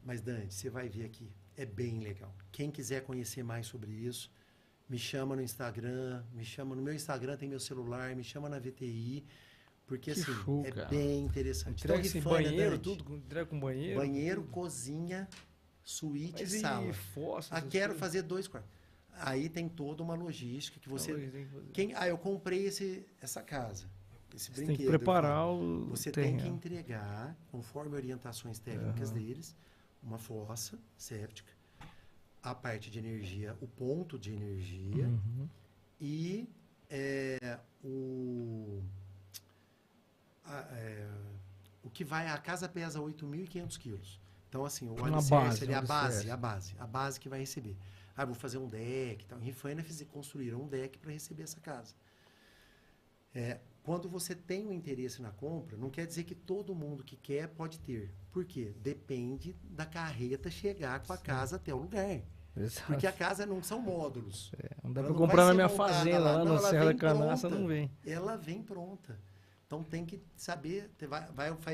Mas, Dante, você vai ver aqui, é bem legal. Quem quiser conhecer mais sobre isso, me chama no Instagram, no meu Instagram tem meu celular, me chama na VTI, porque que assim, show, bem interessante. Entrega esse banheiro, tudo, entrega com banheiro? Banheiro, cozinha, suíte e sala. Fossa, quero fazer 2 quartos. Aí tem toda uma logística que você... eu comprei essa casa, esse brinquedo. Tem que preparar Você tem que entregar, conforme orientações técnicas deles, uma fossa séptica, a parte de energia, o ponto de energia e o que vai... A casa pesa 8.500 quilos. Então, assim, o alicerce ali, a base que vai receber. Vou fazer um deck e tal. Em Rifaina construíram um deck para receber essa casa. Quando você tem um interesse na compra, não quer dizer que todo mundo que quer pode ter. Por quê? Depende da carreta chegar com a casa até o lugar. Exato. Porque a casa não são módulos. Não dá para comprar na minha fazenda, lá na Serra da Canastra, não vem. Ela vem pronta. Então tem que saber,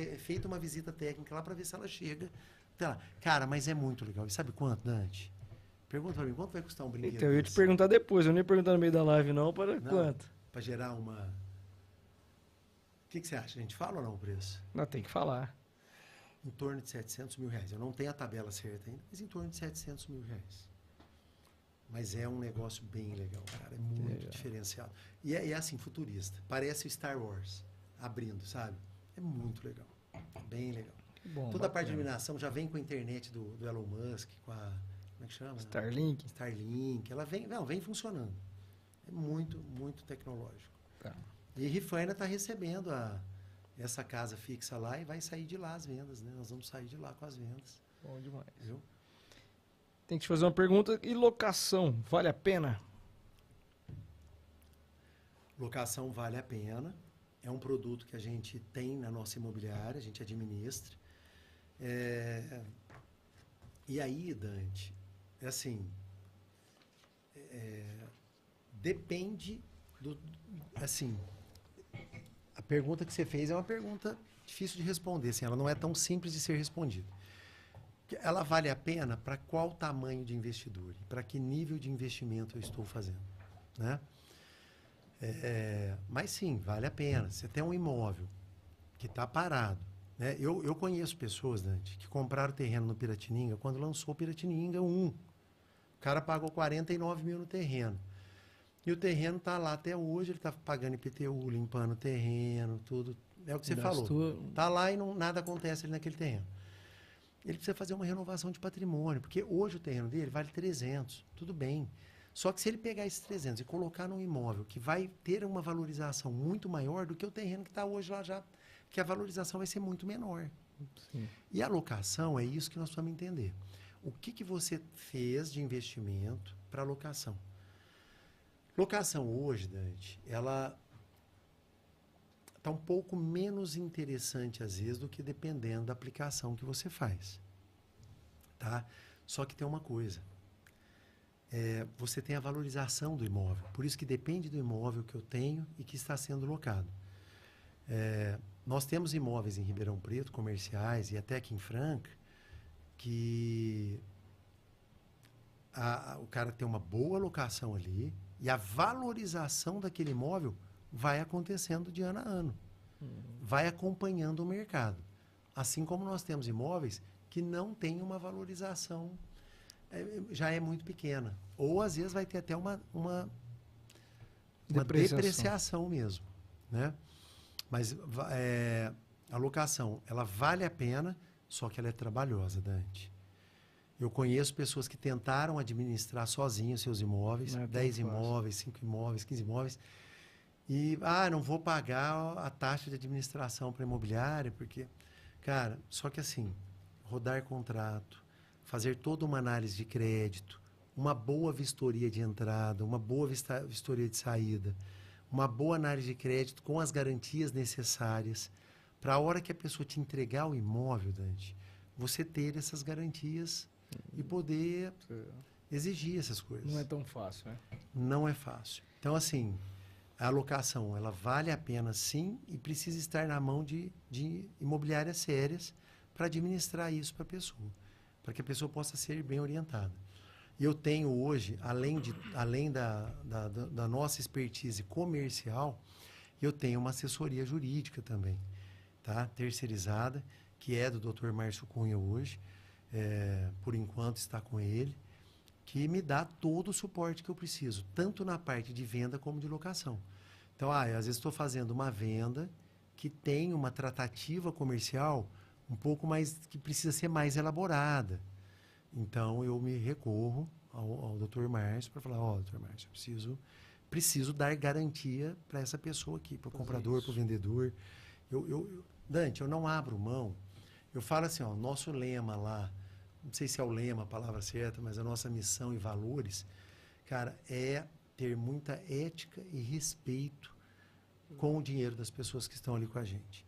é feita uma visita técnica lá para ver se ela chega. Tá. Cara, mas é muito legal. E sabe quanto, Dante? Pergunta pra mim, quanto vai custar um brinquedo? Então, eu ia te perguntar depois, eu nem ia perguntar no meio da live não, quanto? Para gerar uma... O que você acha? A gente fala ou não o preço? Não, tem que falar. Em torno de R$700 mil. Eu não tenho a tabela certa ainda, mas em torno de R$700 mil. Mas é um negócio bem legal, cara. É muito diferenciado. E é assim, futurista. Parece o Star Wars abrindo, sabe? É muito legal. Bem legal. Bom, toda a parte de bacana. iluminação já vem com a internet do Elon Musk, com a... Como é que chama? Starlink. Starlink. Ela vem, não, vem funcionando. É muito, muito tecnológico. Tá. E Rifaina está recebendo essa casa fixa lá e vai sair de lá as vendas, né? Nós vamos sair de lá com as vendas. Bom demais. Viu? Tem que te fazer uma pergunta. E locação, vale a pena? Locação vale a pena. É um produto que a gente tem na nossa imobiliária, a gente administra. E aí, Dante, é assim, depende do... Assim, a pergunta que você fez é uma pergunta difícil de responder, assim, ela não é tão simples de ser respondida. Ela vale a pena para qual tamanho de investidor? Para que nível de investimento eu estou fazendo? Né? Mas sim, vale a pena. Você tem um imóvel que está parado. Né? Eu conheço pessoas, Dante, que compraram terreno no Piratininga quando lançou o Piratininga 1. O cara pagou 49 mil no terreno. E o terreno está lá até hoje, ele está pagando IPTU, limpando o terreno, tudo. É o que você falou. Está lá e nada acontece ali naquele terreno. Ele precisa fazer uma renovação de patrimônio, porque hoje o terreno dele vale 300, tudo bem. Só que se ele pegar esses 300 e colocar num imóvel que vai ter uma valorização muito maior do que o terreno que está hoje lá já, que a valorização vai ser muito menor. Sim. E a locação é isso que nós precisamos entender. O que você fez de investimento para locação? Locação hoje, Dante, ela está um pouco menos interessante às vezes do que dependendo da aplicação que você faz. Tá? Só que tem uma coisa. Você tem a valorização do imóvel. Por isso que depende do imóvel que eu tenho e que está sendo locado. Nós temos imóveis em Ribeirão Preto, comerciais e até aqui em Franca, que o cara tem uma boa locação ali e a valorização daquele imóvel vai acontecendo de ano a ano. Vai acompanhando o mercado. Assim como nós temos imóveis que não têm uma valorização, já é muito pequena. Ou às vezes vai ter até uma depreciação mesmo. Né? Mas a locação, ela vale a pena, só que ela é trabalhosa, Dante. Eu conheço pessoas que tentaram administrar sozinhos seus imóveis, 10 imóveis, 5 imóveis, 15 imóveis, e, não vou pagar a taxa de administração para imobiliária, porque, cara, só que assim, rodar contrato, fazer toda uma análise de crédito, uma boa vistoria de entrada, uma boa vistoria de saída, uma boa análise de crédito com as garantias necessárias, para a hora que a pessoa te entregar o imóvel, Dante, você ter essas garantias e poder exigir essas coisas. Não é tão fácil, né? Não é fácil. Então, assim, a locação, ela vale a pena sim e precisa estar na mão de imobiliárias sérias para administrar isso para a pessoa, para que a pessoa possa ser bem orientada. E eu tenho hoje, além da nossa expertise comercial, eu tenho uma assessoria jurídica também, tá? Terceirizada, que é do Dr. Márcio Cunha hoje, por enquanto está com ele, que me dá todo o suporte que eu preciso, tanto na parte de venda como de locação. Então, às vezes estou fazendo uma venda que tem uma tratativa comercial um pouco mais, que precisa ser mais elaborada. Então, eu me recorro ao Dr. Márcio para falar, Dr. Márcio, eu preciso dar garantia para essa pessoa aqui, para o comprador, para o vendedor. Dante, eu não abro mão. Eu falo assim, nosso lema lá, não sei se é o lema, a palavra certa, mas a nossa missão e valores, cara, é ter muita ética e respeito com o dinheiro das pessoas que estão ali com a gente.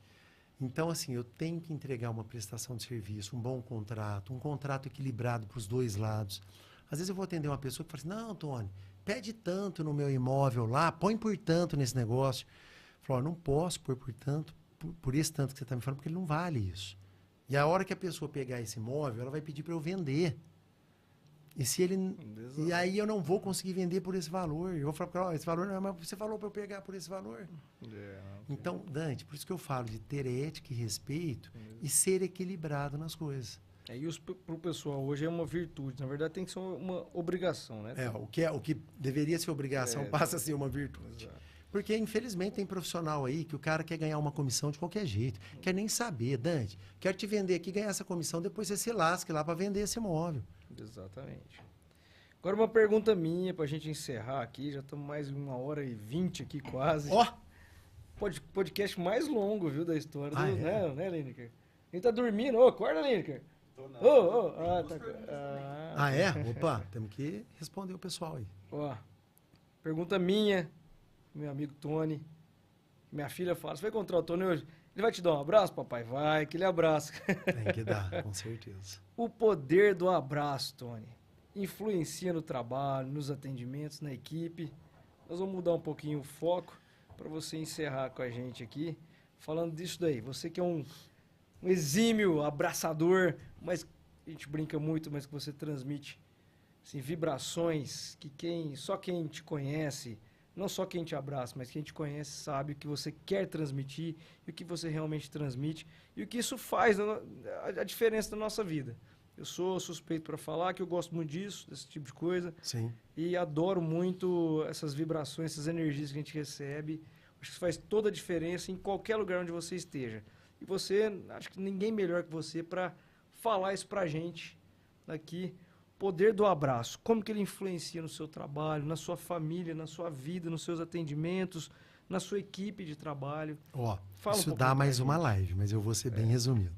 Então, assim, eu tenho que entregar uma prestação de serviço, um bom contrato, um contrato equilibrado para os dois lados. Às vezes eu vou atender uma pessoa que fala assim, não, Tony, pede tanto no meu imóvel lá, põe por tanto nesse negócio. Eu falo, não posso pôr por tanto, por esse tanto que você está me falando, porque ele não vale isso. E a hora que a pessoa pegar esse imóvel, ela vai pedir para eu vender. E aí eu não vou conseguir vender por esse valor. Eu vou falar para ela, esse valor não é, mas você falou para eu pegar por esse valor. Então, Dante, por isso que eu falo de ter ética e respeito e ser equilibrado nas coisas. E para o pessoal hoje é uma virtude. Na verdade, tem que ser uma obrigação, né? O que deveria ser obrigação passa a ser uma virtude. Exato. Porque, infelizmente, tem profissional aí que o cara quer ganhar uma comissão de qualquer jeito. Quer nem saber, Dante. Quero te vender aqui, ganhar essa comissão, depois você se lasque lá para vender esse imóvel. Exatamente. Agora uma pergunta minha para a gente encerrar aqui. Já estamos mais de 1h20 aqui quase. Ó! Podcast mais longo, viu, da história. Ah, né, Lineker? A gente tá dormindo. Ô, acorda, Lineker. Tô não. É? Opa, temos que responder o pessoal aí. Ó, pergunta minha, meu amigo Tony. Minha filha fala, você vai encontrar o Tony hoje? Ele vai te dar um abraço, papai? Vai, aquele abraço. Tem que dar, com certeza. O poder do abraço, Tony, influencia no trabalho, nos atendimentos, na equipe. Nós vamos mudar um pouquinho o foco para você encerrar com a gente aqui, falando disso daí. Você que é um exímio abraçador, mas a gente brinca muito, mas que você transmite assim, vibrações que só quem te conhece, não só quem te abraça, mas quem te conhece sabe o que você quer transmitir e o que você realmente transmite e o que isso faz a diferença na nossa vida. Eu sou suspeito para falar que eu gosto muito disso, desse tipo de coisa. Sim. E adoro muito essas vibrações, essas energias que a gente recebe. Acho que isso faz toda a diferença em qualquer lugar onde você esteja. E você, acho que ninguém melhor que você para falar isso pra gente aqui. Poder do abraço. Como que ele influencia no seu trabalho, na sua família, na sua vida, nos seus atendimentos, na sua equipe de trabalho. Ó, Fala isso um dá mais pra uma gente. live, mas eu vou ser bem resumido.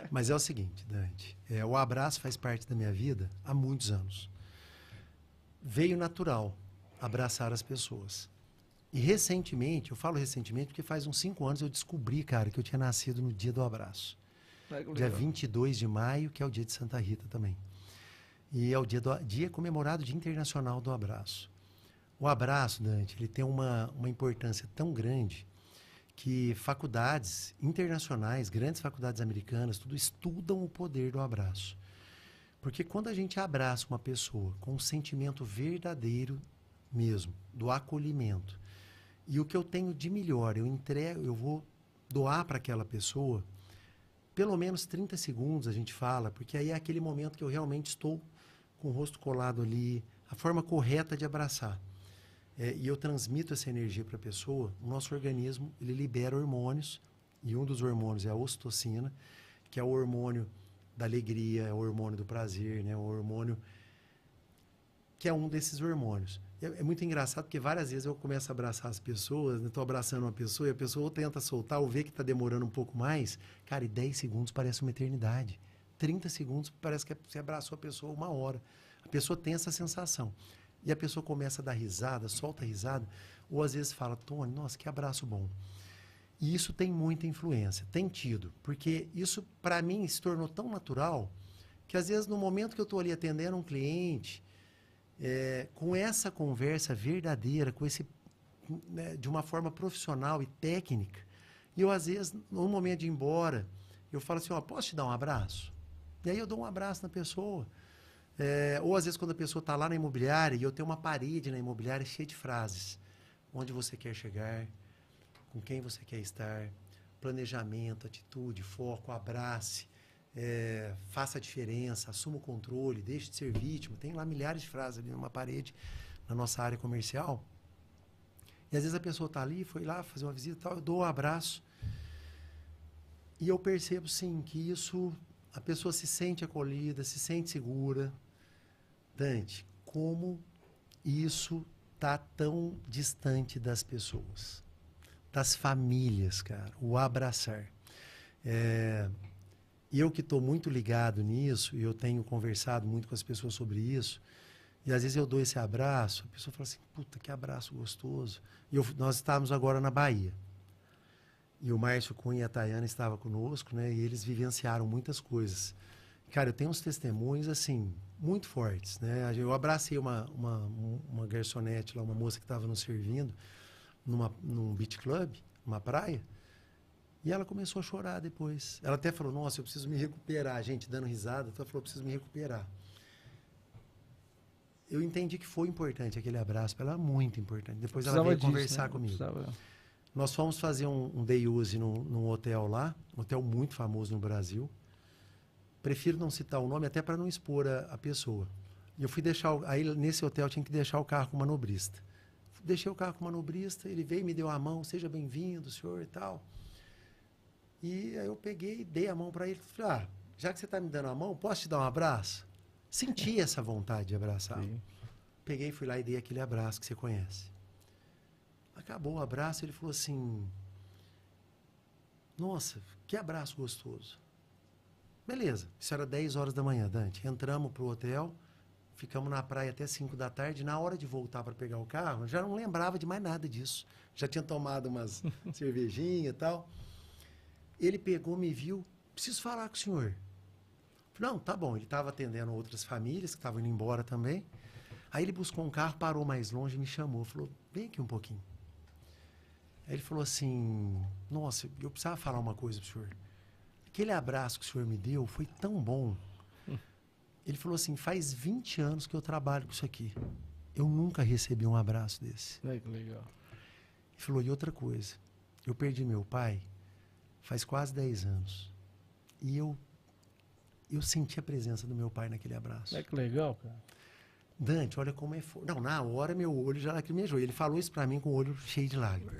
Mas é o seguinte, Dante, o abraço faz parte da minha vida há muitos anos. Veio natural abraçar as pessoas. E recentemente, eu falo recentemente porque faz uns 5 anos eu descobri, cara, que eu tinha nascido no dia do abraço. Dia 22 de maio, que é o dia de Santa Rita também. E é o dia comemorado, Dia Internacional do Abraço. O abraço, Dante, ele tem uma importância tão grande que faculdades internacionais, grandes faculdades americanas, tudo estudam o poder do abraço. Porque quando a gente abraça uma pessoa com um sentimento verdadeiro mesmo, do acolhimento, e o que eu tenho de melhor, eu vou doar para aquela pessoa, pelo menos 30 segundos a gente fala, porque aí é aquele momento que eu realmente estou com o rosto colado ali, a forma correta de abraçar. E eu transmito essa energia para a pessoa, o nosso organismo ele libera hormônios, e um dos hormônios é a ocitocina, que é o hormônio da alegria, é o hormônio do prazer, né? O hormônio que é um desses hormônios. É muito engraçado porque várias vezes eu começo a abraçar as pessoas, estou abraçando uma pessoa e a pessoa ou tenta soltar ou vê que está demorando um pouco mais. Cara, e 10 segundos parece uma eternidade. 30 segundos parece que você abraçou a pessoa 1 hora. A pessoa tem essa sensação. E a pessoa começa a dar risada, solta a risada, ou às vezes fala, Tony, nossa, que abraço bom. E isso tem muita influência, tem tido, porque isso para mim se tornou tão natural que às vezes no momento que eu estou ali atendendo um cliente, com essa conversa verdadeira, com esse, né, de uma forma profissional e técnica, e eu às vezes, no momento de ir embora, eu falo assim, ó, posso te dar um abraço? E aí eu dou um abraço na pessoa. Ou às vezes quando a pessoa está lá na imobiliária e eu tenho uma parede na imobiliária cheia de frases. Onde você quer chegar, com quem você quer estar, planejamento, atitude, foco, abrace, faça a diferença, assuma o controle, deixe de ser vítima. Tem lá milhares de frases ali numa parede na nossa área comercial. E às vezes a pessoa está ali, foi lá fazer uma visita e tal, eu dou um abraço. E eu percebo sim que isso, a pessoa se sente acolhida, se sente segura. Dante, como isso está tão distante das pessoas, das famílias, cara, o abraçar. E eu que estou muito ligado nisso, e eu tenho conversado muito com as pessoas sobre isso, e às vezes eu dou esse abraço, a pessoa fala assim, puta, que abraço gostoso. E nós estávamos agora na Bahia, e o Márcio Cunha e a Tayana estavam conosco, né, e eles vivenciaram muitas coisas. Cara, eu tenho uns testemunhos, assim, muito fortes, né? Eu abracei uma garçonete lá, uma moça que estava nos servindo num beach club, numa praia, e ela começou a chorar depois. Ela até falou, nossa, eu preciso me recuperar. A gente dando risada, então ela falou, eu preciso me recuperar. Eu entendi que foi importante aquele abraço, para ela muito importante. Depois ela veio conversar comigo. Nós fomos fazer um day use num hotel lá, um hotel muito famoso no Brasil. prefiro não citar o nome até para não expor a pessoa. E eu fui deixar, aí nesse hotel tinha que deixar o carro com o manobrista. Deixei o carro com o manobrista, ele veio e me deu a mão, seja bem-vindo, senhor e tal. E aí eu peguei, dei a mão para ele, falei, ah, já que você está me dando a mão, posso te dar um abraço? Senti essa vontade de abraçar. Sim. Peguei, fui lá e dei aquele abraço que você conhece. Acabou o abraço, ele falou assim, nossa, que abraço gostoso. Beleza, isso era 10 horas da manhã, Dante. Entramos pro hotel, ficamos na praia até 5 da tarde. Na hora de voltar para pegar o carro, já não lembrava de mais nada disso. Já tinha tomado umas cervejinhas e tal. Ele pegou, me viu, preciso falar com o senhor. Falei, não, tá bom. Ele estava atendendo outras famílias que estavam indo embora também. Aí ele buscou um carro, parou mais longe e me chamou. Falou, vem aqui um pouquinho. Aí ele falou assim, nossa, eu precisava falar uma coisa pro senhor. Aquele abraço que o senhor me deu foi tão bom. Ele falou assim, faz 20 anos que eu trabalho com isso aqui. Eu nunca recebi um abraço desse. É, que legal. Ele falou, e outra coisa, eu perdi meu pai faz quase 10 anos. E eu senti a presença do meu pai naquele abraço. É que legal, cara. Dante, olha como é... Não, na hora meu olho já lacrimejou. Ele falou isso pra mim com o olho cheio de lágrimas.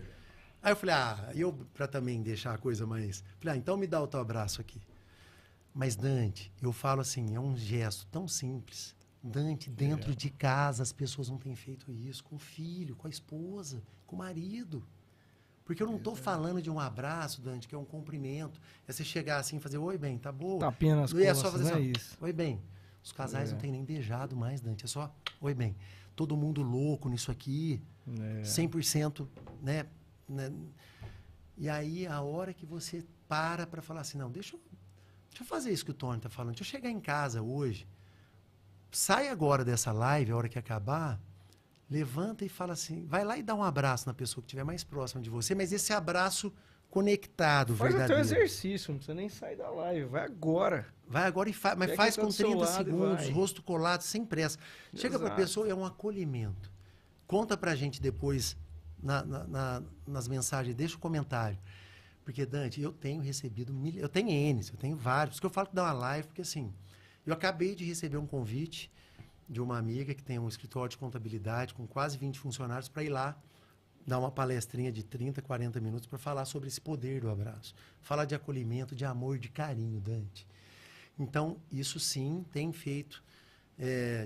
Aí eu falei, eu pra também deixar a coisa mais... Falei, então me dá o teu abraço aqui. Mas, Dante, eu falo assim, é um gesto tão simples. Dante, dentro de casa, as pessoas não têm feito isso com o filho, com a esposa, com o marido. Porque eu não estou falando de um abraço, Dante, que é um cumprimento. É você chegar assim e fazer, oi, bem, tá boa? Tapinha nas Não é costas, só fazer não é assim, isso. oi, bem. Os casais não têm nem beijado mais, Dante. É só, oi, bem. Todo mundo louco nisso aqui, 100%, né? E aí, a hora que você para falar assim, não, deixa eu fazer isso que o Tony está falando. Deixa eu chegar em casa hoje. Sai agora dessa live, a hora que acabar, levanta e fala assim, vai lá e dá um abraço na pessoa que estiver mais próxima de você, mas esse abraço conectado, Faz até o verdadeiro. exercício, não precisa nem sair da live. Vai agora. Vai agora e faz, mas Pega faz quem tá com do seu 30 lado e segundos, vai. rosto colado, sem pressa. Chega para a Exato. pessoa, é um acolhimento. Conta pra gente depois nas mensagens, deixa o comentário. Porque, Dante, eu tenho recebido eu tenho N, eu tenho vários. Por isso que eu falo que dá uma live, porque assim, eu acabei de receber um convite de uma amiga que tem um escritório de contabilidade com quase 20 funcionários para ir lá dar uma palestrinha de 30, 40 minutos para falar sobre esse poder do abraço. Falar de acolhimento, de amor, de carinho, Dante. Então, isso sim tem feito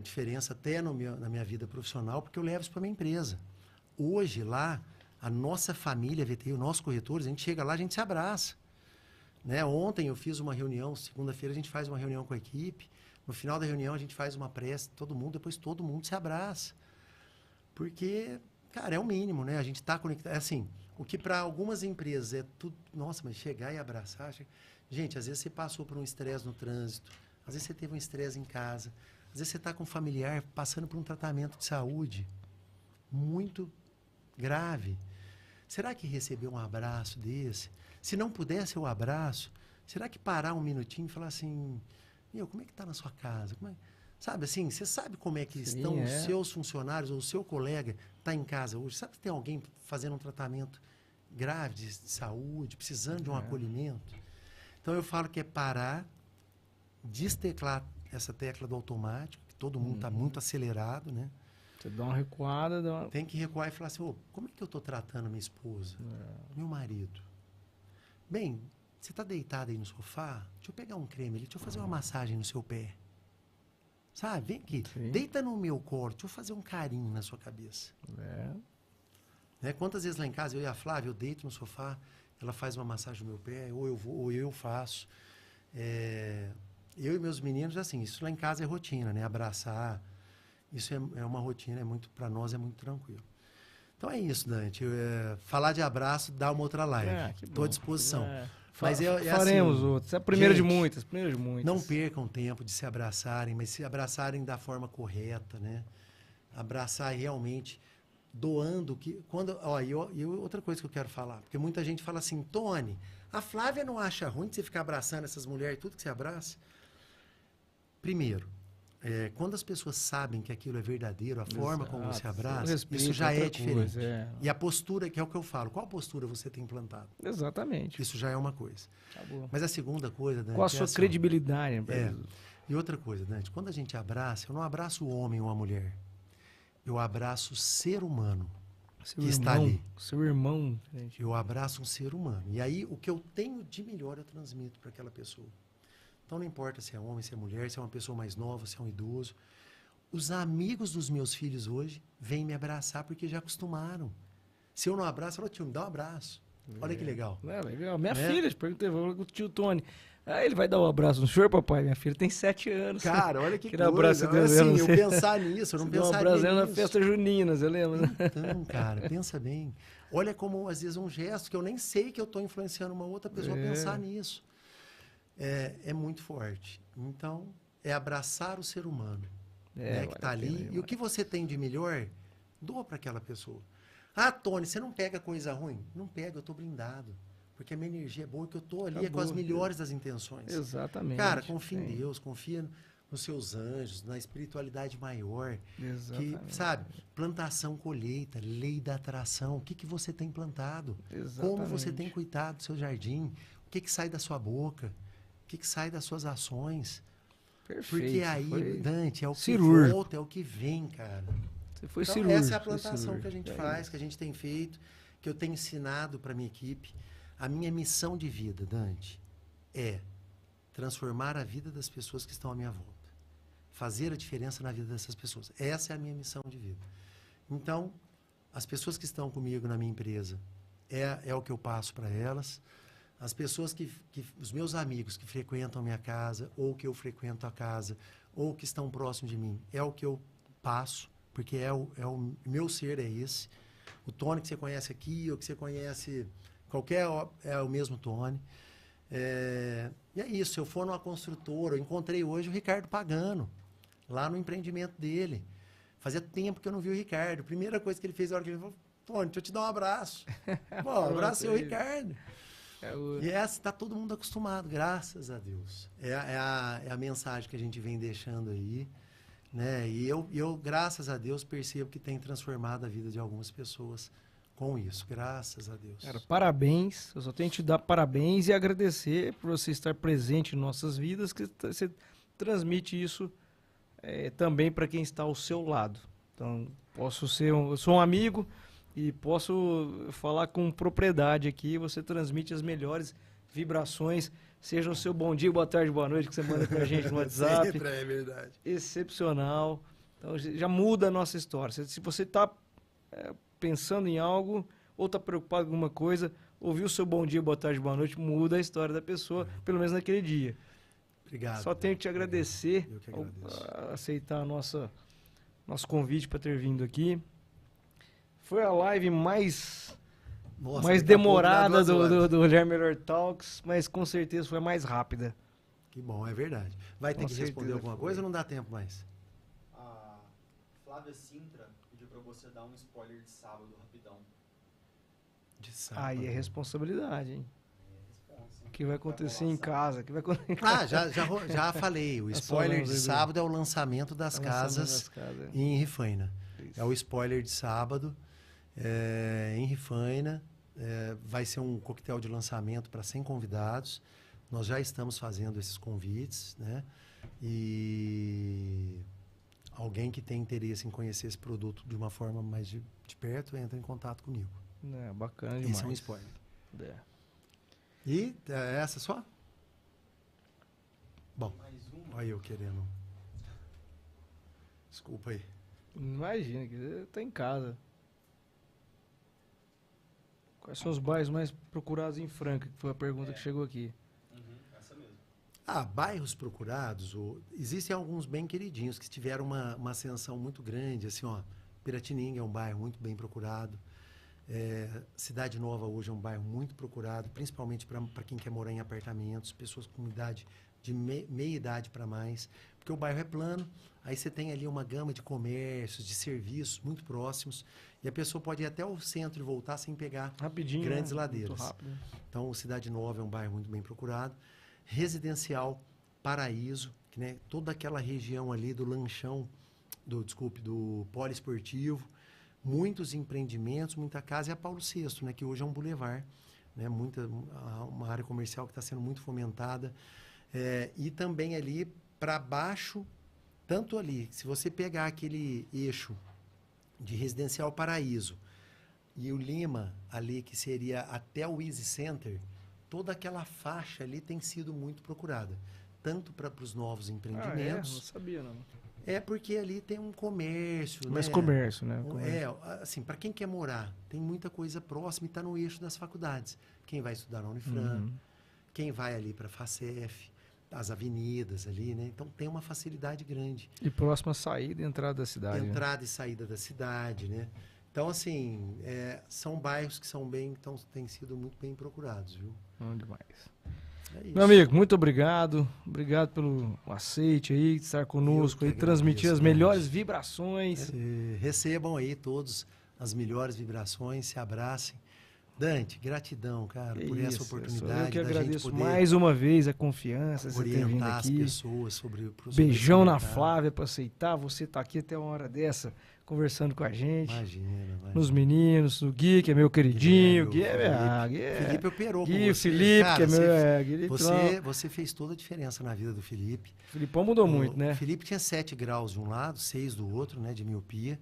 diferença até na minha vida profissional, porque eu levo isso para minha empresa. Hoje, lá, a nossa família VTI, os nossos corretores, a gente chega lá, a gente se abraça. Né? Ontem eu fiz uma reunião, segunda-feira a gente faz uma reunião com a equipe, no final da reunião a gente faz uma prece, todo mundo, depois todo mundo se abraça. Porque, cara, é o mínimo, né? A gente está conectado. É assim, o que para algumas empresas é tudo... Nossa, mas chegar e abraçar... Gente, às vezes você passou por um estresse no trânsito, às vezes você teve um estresse em casa, às vezes você está com um familiar passando por um tratamento de saúde muito grave. Será que receber um abraço desse? Se não pudesse o abraço, será que parar um minutinho e falar assim, como é que está na sua casa? Sabe assim, você sabe como é que estão os seus funcionários ou o seu colega está em casa hoje? Sabe que tem alguém fazendo um tratamento grave de saúde, precisando de um acolhimento? Então eu falo que é parar, desteclar essa tecla do automático, que todo mundo está muito acelerado, né? Você dá uma recuada, Tem que recuar e falar assim, como é que eu estou tratando minha esposa, meu marido? Bem, você está deitado aí no sofá? Deixa eu pegar um creme ali, deixa eu fazer uma massagem no seu pé. Sabe, vem aqui, deita no meu colo, deixa eu fazer um carinho na sua cabeça. Né? Quantas vezes lá em casa, eu e a Flávia, eu deito no sofá, ela faz uma massagem no meu pé, ou eu faço. Eu e meus meninos, assim, isso lá em casa é rotina, né? Abraçar, isso é uma rotina, para nós é muito tranquilo. Então é isso, Dante. Falar de abraço dá uma outra live. Estou à disposição. Mas faremos assim, outros. É a primeira gente, de muitas, primeira de muitas. Não percam tempo de se abraçarem, mas se abraçarem da forma correta, né? Abraçar realmente, doando que... E outra coisa que eu quero falar, porque muita gente fala assim, Tony, a Flávia não acha ruim de você ficar abraçando essas mulheres e tudo que você abraça? Primeiro, Quando as pessoas sabem que aquilo é verdadeiro, a forma como você abraça, respeito, isso já é outra diferente. coisa, é. E a postura, que é o que eu falo, qual postura você tem implantado? Exatamente. Isso já é uma coisa. Acabou. Mas a segunda coisa, Dante, Qual a sua credibilidade? E outra coisa, Dante, quando a gente abraça, eu não abraço o homem ou a mulher. Eu abraço o ser humano que está ali. Seu irmão. Gente. Eu abraço um ser humano. E aí, o que eu tenho de melhor, eu transmito para aquela pessoa. Então, não importa se é homem, se é mulher, se é uma pessoa mais nova, se é um idoso. Os amigos dos meus filhos hoje vêm me abraçar porque já acostumaram. Se eu não abraço, eu falo, tio, me dá um abraço. Olha que legal. Legal. Minha filha, perguntei, o tio Tony. Ele vai dar um abraço no senhor, papai? Minha filha tem 7 anos. Cara, olha que coisa. Abraço assim, eu pensar nisso, eu não pensaria nisso. Um abraço na festa junina, você lembra? Então, cara, pensa bem. Olha como, às vezes, um gesto que eu nem sei que eu estou influenciando uma outra pessoa a pensar nisso. É muito forte. Então, é abraçar o ser humano que está ali. E o que você tem de melhor, doa para aquela pessoa. Ah, Tony, você não pega coisa ruim? Não pega, eu estou blindado. Porque a minha energia é boa, que eu estou ali com as melhores das intenções. Exatamente. Cara, confia em Deus, confia nos seus anjos, na espiritualidade maior. Exatamente. Que, sabe, plantação, colheita, lei da atração. O que você tem plantado? Exatamente. Como você tem cuidado do seu jardim? O que sai da sua boca? O que sai das suas ações? Perfeito. Porque aí, Dante, é o que cirúrgico. Volta, é o que vem, cara. Você foi então, cirúrgico. Essa é a plantação que a gente faz, que a gente tem feito, que eu tenho ensinado para minha equipe. A minha missão de vida, Dante, é transformar a vida das pessoas que estão à minha volta. Fazer a diferença na vida dessas pessoas. Essa é a minha missão de vida. Então, as pessoas que estão comigo na minha empresa, é o que eu passo para elas. As pessoas os meus amigos que frequentam a minha casa, ou que eu frequento a casa, ou que estão próximos de mim, é o que eu passo, porque o meu ser é esse. O Tony que você conhece aqui, ou que você conhece... Qualquer é o mesmo Tony. E é isso. Se eu for numa construtora, eu encontrei hoje o Ricardo Pagano, lá no empreendimento dele. Fazia tempo que eu não vi o Ricardo. A primeira coisa que ele fez na hora que ele falou, Tony, deixa eu te dar um abraço. Bom, abracei o Ricardo. E está todo mundo acostumado, graças a Deus. É a mensagem que a gente vem deixando aí. Né? E eu, graças a Deus, percebo que tem transformado a vida de algumas pessoas com isso, graças a Deus. Cara, parabéns. Eu só tenho que te dar parabéns e agradecer por você estar presente em nossas vidas, que você transmite isso também para quem está ao seu lado. Então, eu sou um amigo e posso falar com propriedade aqui. Você transmite as melhores vibrações, seja o seu bom dia, boa tarde, boa noite, que você manda pra gente no WhatsApp. Sempre é verdade. Excepcional. Então, já muda a nossa história. Se você está pensando em algo, ou está preocupado com alguma coisa, ouvir o seu bom dia, boa tarde, boa noite, muda a história da pessoa, pelo menos naquele dia. Obrigado. Só tenho que te agradecer ao aceitar nosso convite para ter vindo aqui. Foi a live mais demorada do Olhar Melhor Talks, mas com certeza foi a mais rápida. Que bom, é verdade. Vai ter que responder alguma coisa ou não dá tempo mais? A Flávia Sintra pediu para você dar um spoiler de sábado, rapidão. De sábado? Aí é responsabilidade, hein? O que vai acontecer em casa? Já falei. O spoiler de sábado é o lançamento das casas em Rifaina. É o spoiler de sábado em Rifaina. Vai ser um coquetel de lançamento para 100 convidados. Nós já estamos fazendo esses convites, né? E alguém que tem interesse em conhecer esse produto de uma forma mais de perto, entra em contato comigo. Bacana demais. Esse é um spoiler. E essa só? Bom, olha eu querendo. Desculpa aí. Imagina, que você tá em casa. Quais são os bairros mais procurados em Franca? Que foi a pergunta que chegou aqui. Essa mesmo. Bairros procurados, existem alguns bem queridinhos que tiveram uma ascensão muito grande, assim, Piratininga é um bairro muito bem procurado. Cidade Nova hoje é um bairro muito procurado, principalmente para quem quer morar em apartamentos, pessoas com idade de meia idade para mais, porque o bairro é plano, aí você tem ali uma gama de comércios, de serviços muito próximos, e a pessoa pode ir até o centro e voltar sem pegar grandes ladeiras. Muito rápido. Então, Cidade Nova é um bairro muito bem procurado. Residencial Paraíso, que, né, toda aquela região ali do lanchão, do poliesportivo, muitos empreendimentos, muita casa, e a Paulo VI, né, que hoje é um bulevar, né, uma área comercial que está sendo muito fomentada. E também ali para baixo, tanto ali, se você pegar aquele eixo de Residencial Paraíso e o Lima ali, que seria até o Easy Center, toda aquela faixa ali tem sido muito procurada, tanto para os novos empreendimentos. Não sabia, não. Porque ali tem um comércio, Mais né? comércio, né? Assim, para quem quer morar, tem muita coisa próxima e está no eixo das faculdades. Quem vai estudar na Unifran, quem vai ali para a FACEF, as avenidas ali, né? Então tem uma facilidade grande. E próxima saída e entrada da cidade. Entrada e saída da cidade, né? Então, assim, são bairros que têm sido muito bem procurados, viu? Bom demais. É isso. Meu amigo, muito obrigado. Obrigado pelo aceite aí, de estar conosco aí, transmitir as melhores vibrações. Recebam aí todos as melhores vibrações, se abracem. Dante, gratidão, cara, por essa oportunidade. Eu que da agradeço gente poder mais uma vez a confiança, você ter vindo orientar as aqui. pessoas sobre Beijão esse na mercado. Flávia para aceitar. Você tá aqui até uma hora dessa, conversando com a gente. Imagina. Nos meninos, o Gui, que é meu queridinho. Felipe. Felipe operou com Gui, você. Felipe, Cara, que é meu... você fez toda a diferença na vida do Felipe. O Filipão mudou muito, né? O Felipe tinha 7 graus de um lado, 6 do outro, né, de miopia.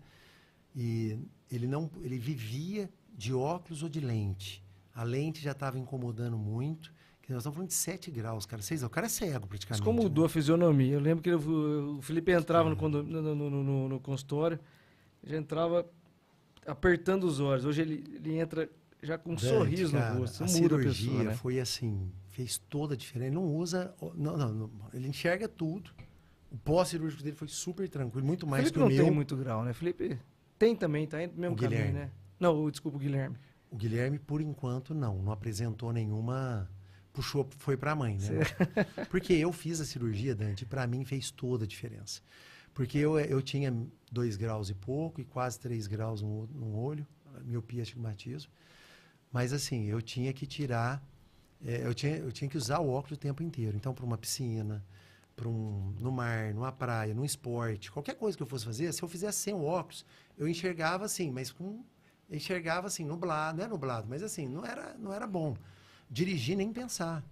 E ele vivia de óculos ou de lente. A lente já estava incomodando muito. Nós estamos falando de 7 graus, cara. 6 graus. O cara é cego, praticamente. Mas como mudou a fisionomia? Eu lembro que o Felipe entrava no consultório, já entrava apertando os olhos. Hoje ele entra já com um sorriso no rosto. Isso muda a pessoa, cirurgia né? foi assim, fez toda a diferença. Ele não usa... Não, ele enxerga tudo. O pós-cirúrgico dele foi super tranquilo, muito mais que o meu. Felipe não tem muito grau, né? Felipe tem também, tá indo no mesmo caminho, Guilherme. né? Não, desculpa, o Guilherme. O Guilherme, por enquanto, não apresentou nenhuma... Puxou, foi para a mãe, né? Porque eu fiz a cirurgia, Dante, e para mim fez toda a diferença. Porque eu tinha 2 graus e pouco e quase 3 graus no olho, miopia, astigmatismo. Mas assim, eu tinha que tirar, eu tinha que usar o óculos o tempo inteiro. Então, para uma piscina, no mar, numa praia, num esporte, qualquer coisa que eu fosse fazer, se eu fizesse sem o óculos, eu enxergava assim, mas enxergava assim, nublado, não é nublado, mas assim, não era bom. Dirigir nem pensar.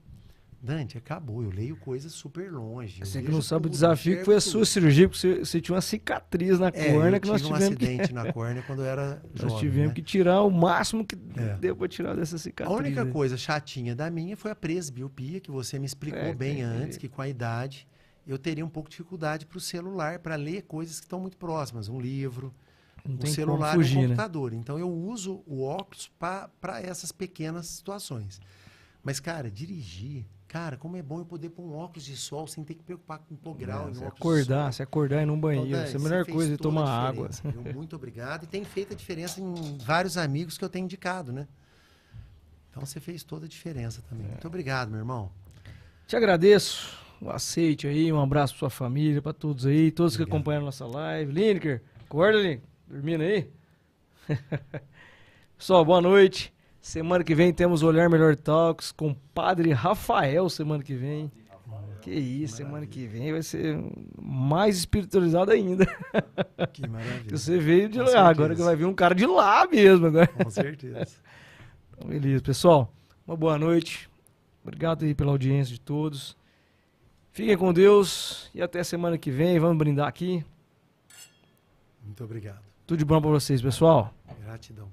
Dante, acabou. Eu leio coisas super longe. Você que não sabe o desafio que foi a sua cirurgia, porque você tinha uma cicatriz na córnea que nós tivemos. Eu tive um acidente na córnea quando eu era jovem. Nós tivemos que tirar o máximo que deu para tirar dessa cicatriz. A única coisa chatinha da minha foi a presbiopia, que você me explicou bem antes, que com a idade eu teria um pouco de dificuldade para o celular, para ler coisas que estão muito próximas. Um livro, um celular, um computador. Né? Então eu uso o óculos para essas pequenas situações. Mas, cara, dirigir... Cara, como é bom eu poder pôr um óculos de sol sem ter que preocupar com pôr grau em óculos de sol. Se acordar e ir num banheiro. Então, Dani, isso é a melhor coisa de tomar água. Muito obrigado. E tem feito a diferença em vários amigos que eu tenho indicado, né? Então você fez toda a diferença também. Muito obrigado, meu irmão. Te agradeço. O aceite aí, um abraço pra sua família, pra todos aí, todos que acompanharam nossa live. Lineker, acorda, Lineker. Dormindo aí? Pessoal, boa noite. Semana que vem temos Olhar Melhor Talks com o Padre Rafael, semana que vem. Que isso, semana que vem vai ser mais espiritualizado ainda. Que maravilha. Você veio de lá, agora que vai vir um cara de lá mesmo. Agora. Com certeza. Então, beleza, pessoal. Uma boa noite. Obrigado aí pela audiência de todos. Fiquem com Deus e até semana que vem. Vamos brindar aqui. Muito obrigado. Tudo de bom pra vocês, pessoal. Gratidão.